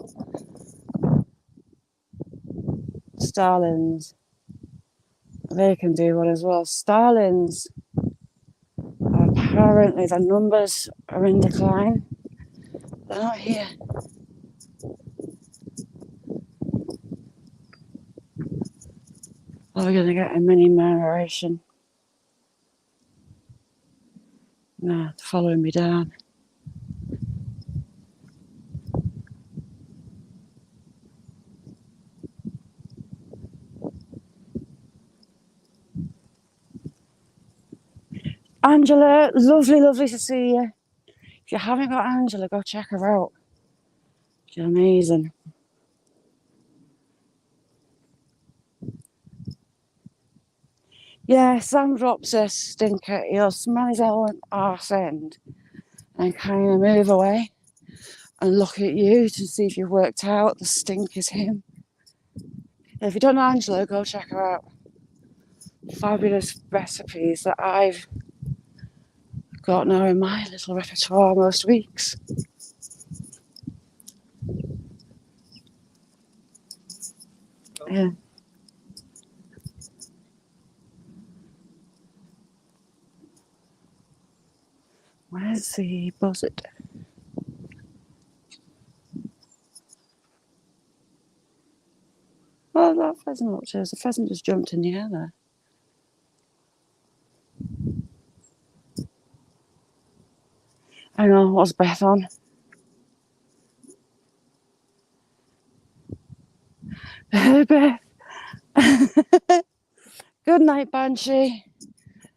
Starlings. They can do one as well. Starlings, apparently the numbers are in decline. They're not here. Are we going to get a mini migration? No, they're following me down. Angela, lovely, lovely to see you. If you haven't got Angela, go check her out. She's amazing. Yeah, Sam drops a stinker. He'll smell his own arse end and kind of move away and look at you to see if you've worked out the stink is him. If you don't know Angela, go check her out. Fabulous recipes that I've got now in my little repertoire most weeks. Yeah. Where's the buzzard? Oh, that pheasant looked. The pheasant just jumped in the air there. Hang on, what's Beth on? Beth. Good night, Banshee.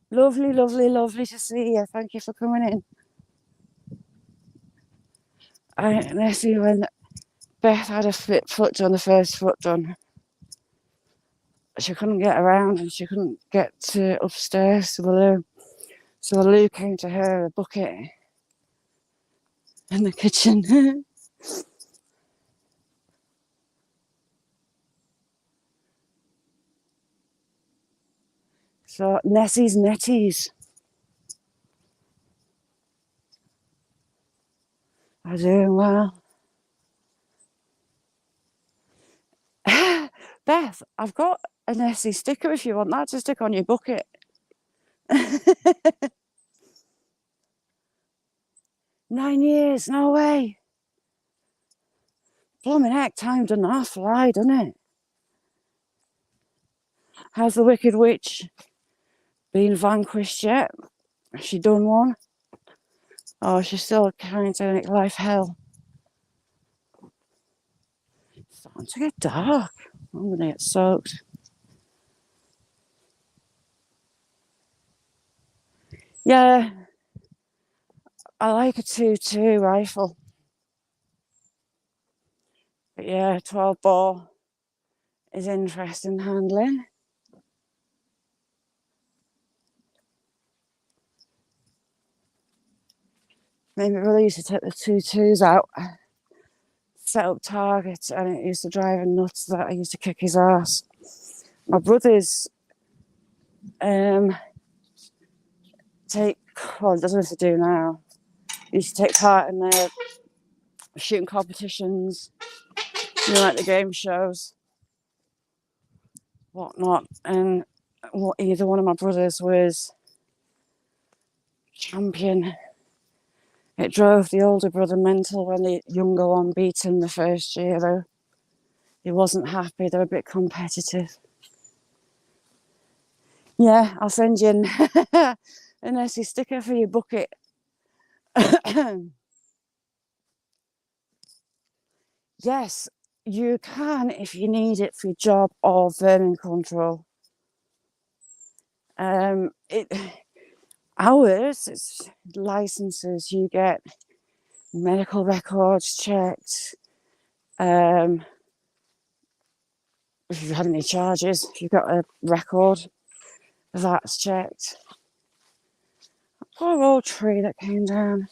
Lovely, lovely, lovely to see you. Thank you for coming in. Let's see, when Beth had a foot done, the first foot done, she couldn't get around and she couldn't get upstairs to the loo. So the loo came to her, a bucket in the kitchen. So Nessie's netties are doing well. Beth, I've got a Nessie sticker if you want that to stick on your bucket. 9 years, no way. Blooming heck, time doesn't half fly, doesn't it? Has the Wicked Witch been vanquished yet? Has she done one? Oh, she's still kind of make life hell. It's starting to get dark. I'm gonna get soaked. Yeah, I like a 2.2 rifle. But yeah, 12 bore is interesting handling. Maybe really used to take the 2.2s out, set up targets, and it used to drive him nuts that I used to kick his ass. My brothers take, well, it doesn't have to do now. He used to take part in their shooting competitions, like the game shows, whatnot. And either one of my brothers was champion. It drove the older brother mental when the younger one beat him the first year, though. He wasn't happy, they were a bit competitive. Yeah, I'll send you an Nessie sticker for your bucket. Yes, you can if you need it for your job or vermin control. Ours, it's licenses, you get medical records checked. If you've had any charges, if you've got a record, that's checked. Poor old tree that came down.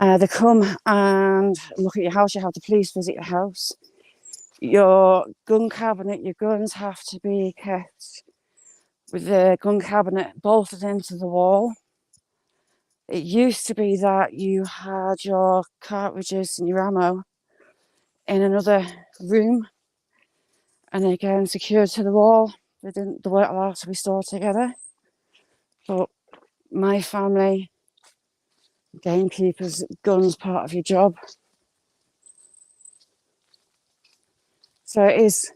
They come and look at your house. You have the police visit your house. your gun cabinet, your guns have to be kept with the gun cabinet bolted into the wall. It used to be that you had your cartridges and your ammo in another room and again secured to the wall. They weren't allowed to be stored together. But my family, gamekeepers, guns part of your job. So it is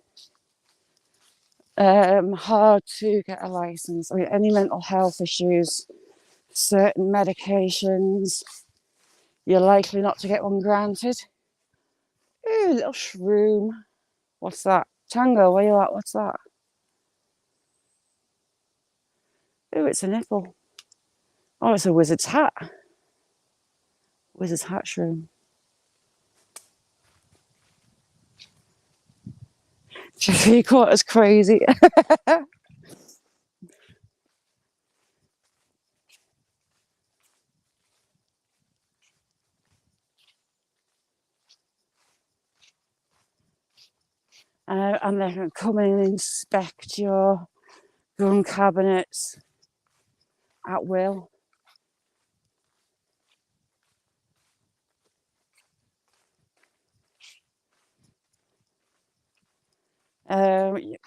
hard to get a license. I mean, any mental health issues, certain medications, you're likely not to get one granted. Ooh, little shroom. What's that? Tango, where you at? What's that? Ooh, it's a nipple. Oh, it's a wizard's hat. Wizard's hat shroom. 3/4 crazy. And they can come in and inspect your gun cabinets at will.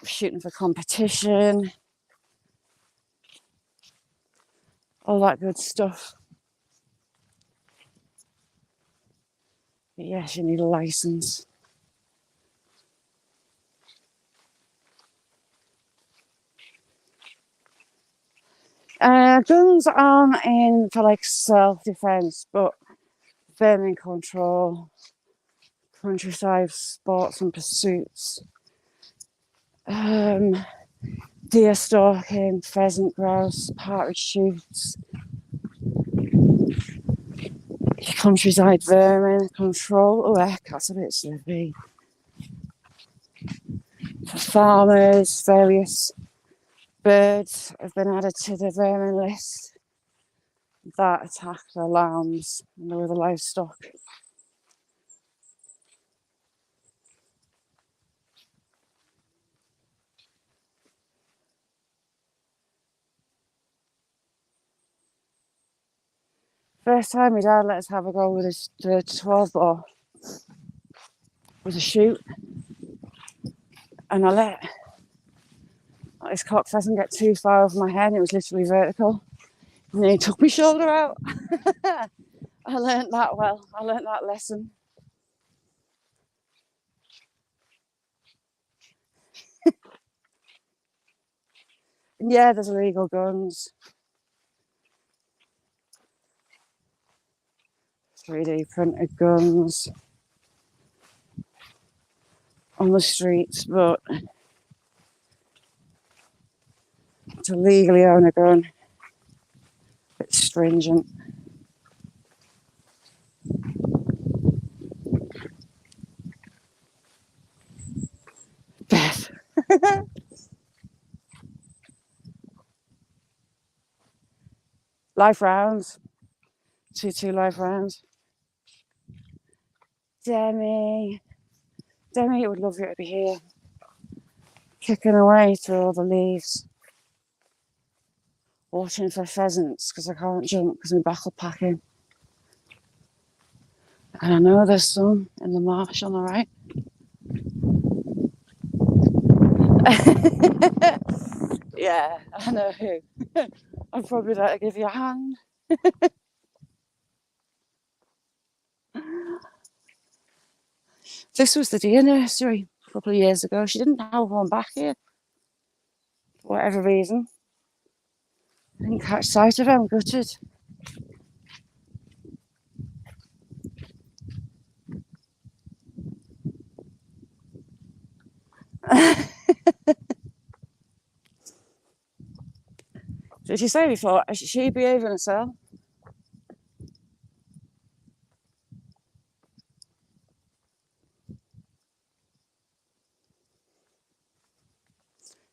Shooting for competition, all that good stuff. But yes, you need a license. Guns aren't in for like self-defense, but vermin control, countryside sports and pursuits, deer stalking, pheasant, grouse, partridge shoots, countryside vermin control. Oh heck, that's a bit slippy. For farmers, various birds have been added to the vermin list that attack the lambs and the other livestock. First time my dad let us have a go with the 12 bore was a shoot, and I let this cock pheasant get too far over my head, and it was literally vertical, and then he took my shoulder out. I learnt that well. I learnt that lesson. And yeah, there's illegal guns. 3D printed guns on the streets, but to legally own a gun, it's stringent. Beth. Life rounds. 2 life rounds. Demi, it would love you to be here. Kicking away through all the leaves. Watching for pheasants because I can't jump because my back will pack in. And I know there's some in the marsh on the right. Yeah, I know who. I'd probably like to give you a hand. This was the deer nursery a couple of years ago. She didn't have one back here for whatever reason. I didn't catch sight of her. I'm gutted. Did you say before, is she behaving herself?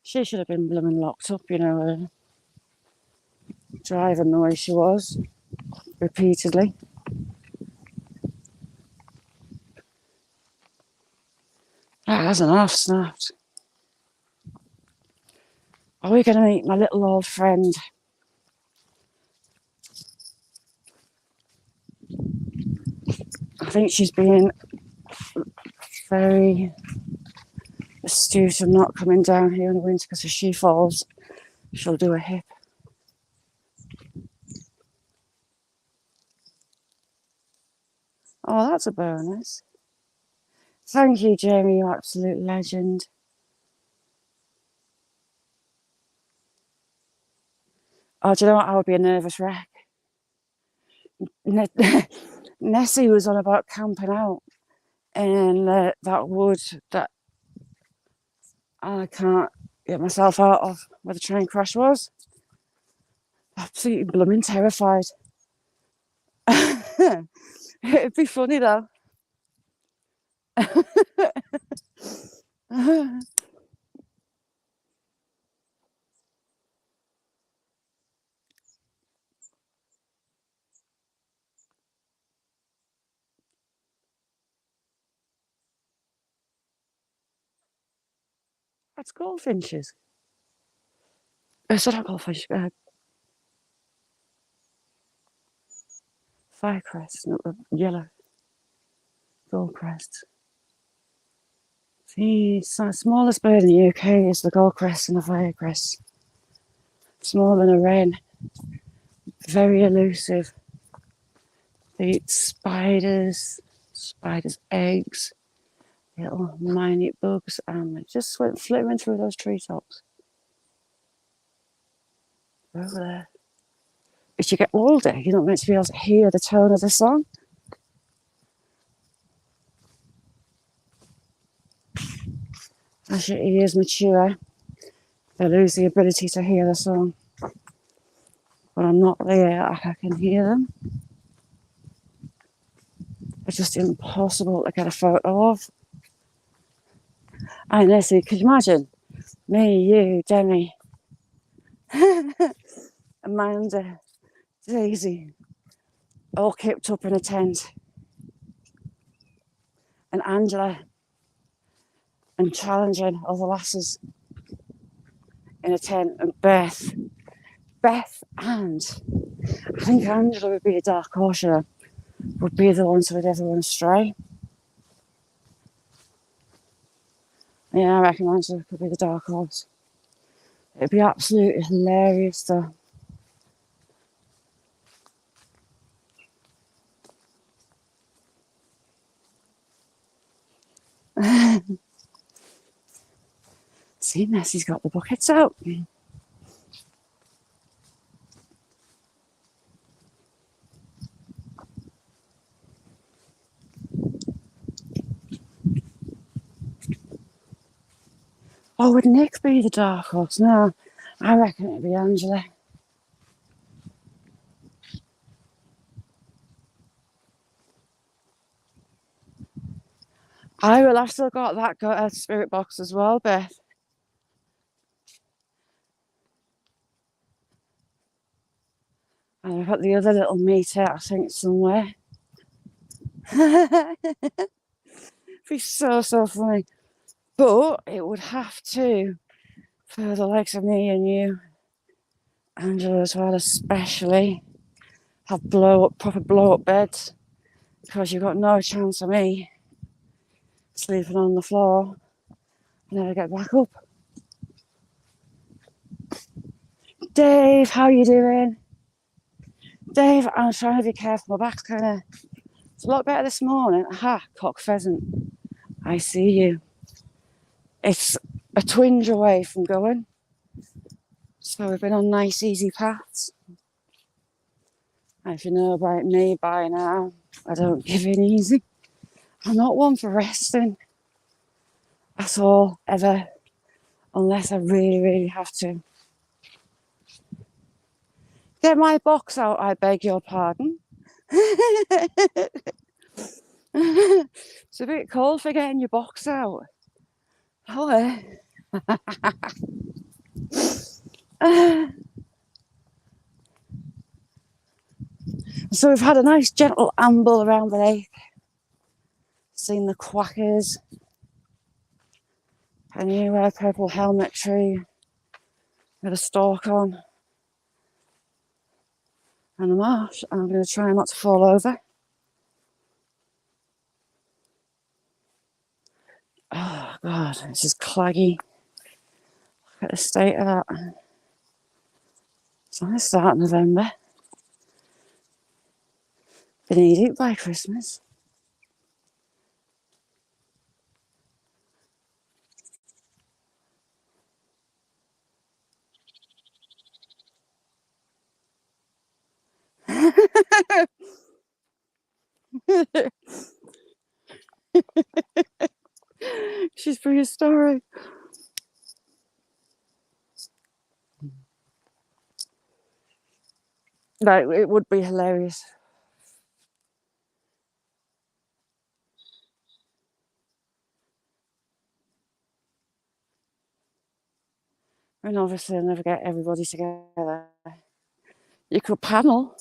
She should have been blooming locked up, you know, driving the way she was, repeatedly. That hasn't half snapped. Are we going to meet my little old friend? I think she's being very astute and not coming down here in the winter because if she falls, she'll do a hip. Oh, that's a bonus. Thank you, Jamie, you absolute legend. Oh, do you know what? I would be a nervous wreck. Nessie was on about camping out in that wood that I can't get myself out of where the train crash was. Absolutely blooming terrified. It'd be funny though. That's goldfinches. Not goldfish. Firecrest, yellow goldcrest. The smallest bird in the UK is the goldcrest and the firecrest. Smaller than a wren. Very elusive. They eat spiders eggs, little minute bugs, and they just went flittering through those treetops. Over there. As you get older, you're not meant to be able to hear the tone of the song. As your ears mature, they lose the ability to hear the song. When I'm not there, I can hear them. It's just impossible to get a photo of. And Nessie, could you imagine? Me, you, Demi, Amanda, Daisy, all kept up in a tent. And Angela, and challenging other lasses in a tent, and Beth, and I think Angela would be a dark horse, would be the ones who would ever run astray. Yeah, I reckon Angela could be the dark horse. It'd be absolutely hilarious though. See, Nessie's got the buckets out. Oh, would Nick be the dark horse? No, I reckon it'd be Angela. I will have still got that spirit box as well, Beth. And I've got the other little meter, I think, somewhere. It'd be so funny. But it would have to, for the likes of me and you, Angela as well, especially, have proper blow up beds. Because you've got no chance of me sleeping on the floor and never get back up. Dave, how you doing? Dave, I'm trying to be careful. My back's it's a lot better this morning. Aha, cock pheasant. I see you. It's a twinge away from going. So we've been on nice, easy paths. And if you know about me by now, I don't give in easy. I'm not one for resting at all, ever, unless I really have to. Get my box out, I beg your pardon. It's a bit cold for getting your box out. Oh, So we've had a nice gentle amble around the lake, seen the quackers, And you wear a purple helmet tree with a stalk on and a marsh. And I'm going to try not to fall over. Oh, God, this is claggy. Look at the state of that. It's only start of November. Gonna eat it by Christmas. She's prehistoric. No, it would be hilarious. And obviously I'll never get everybody together. You could panel.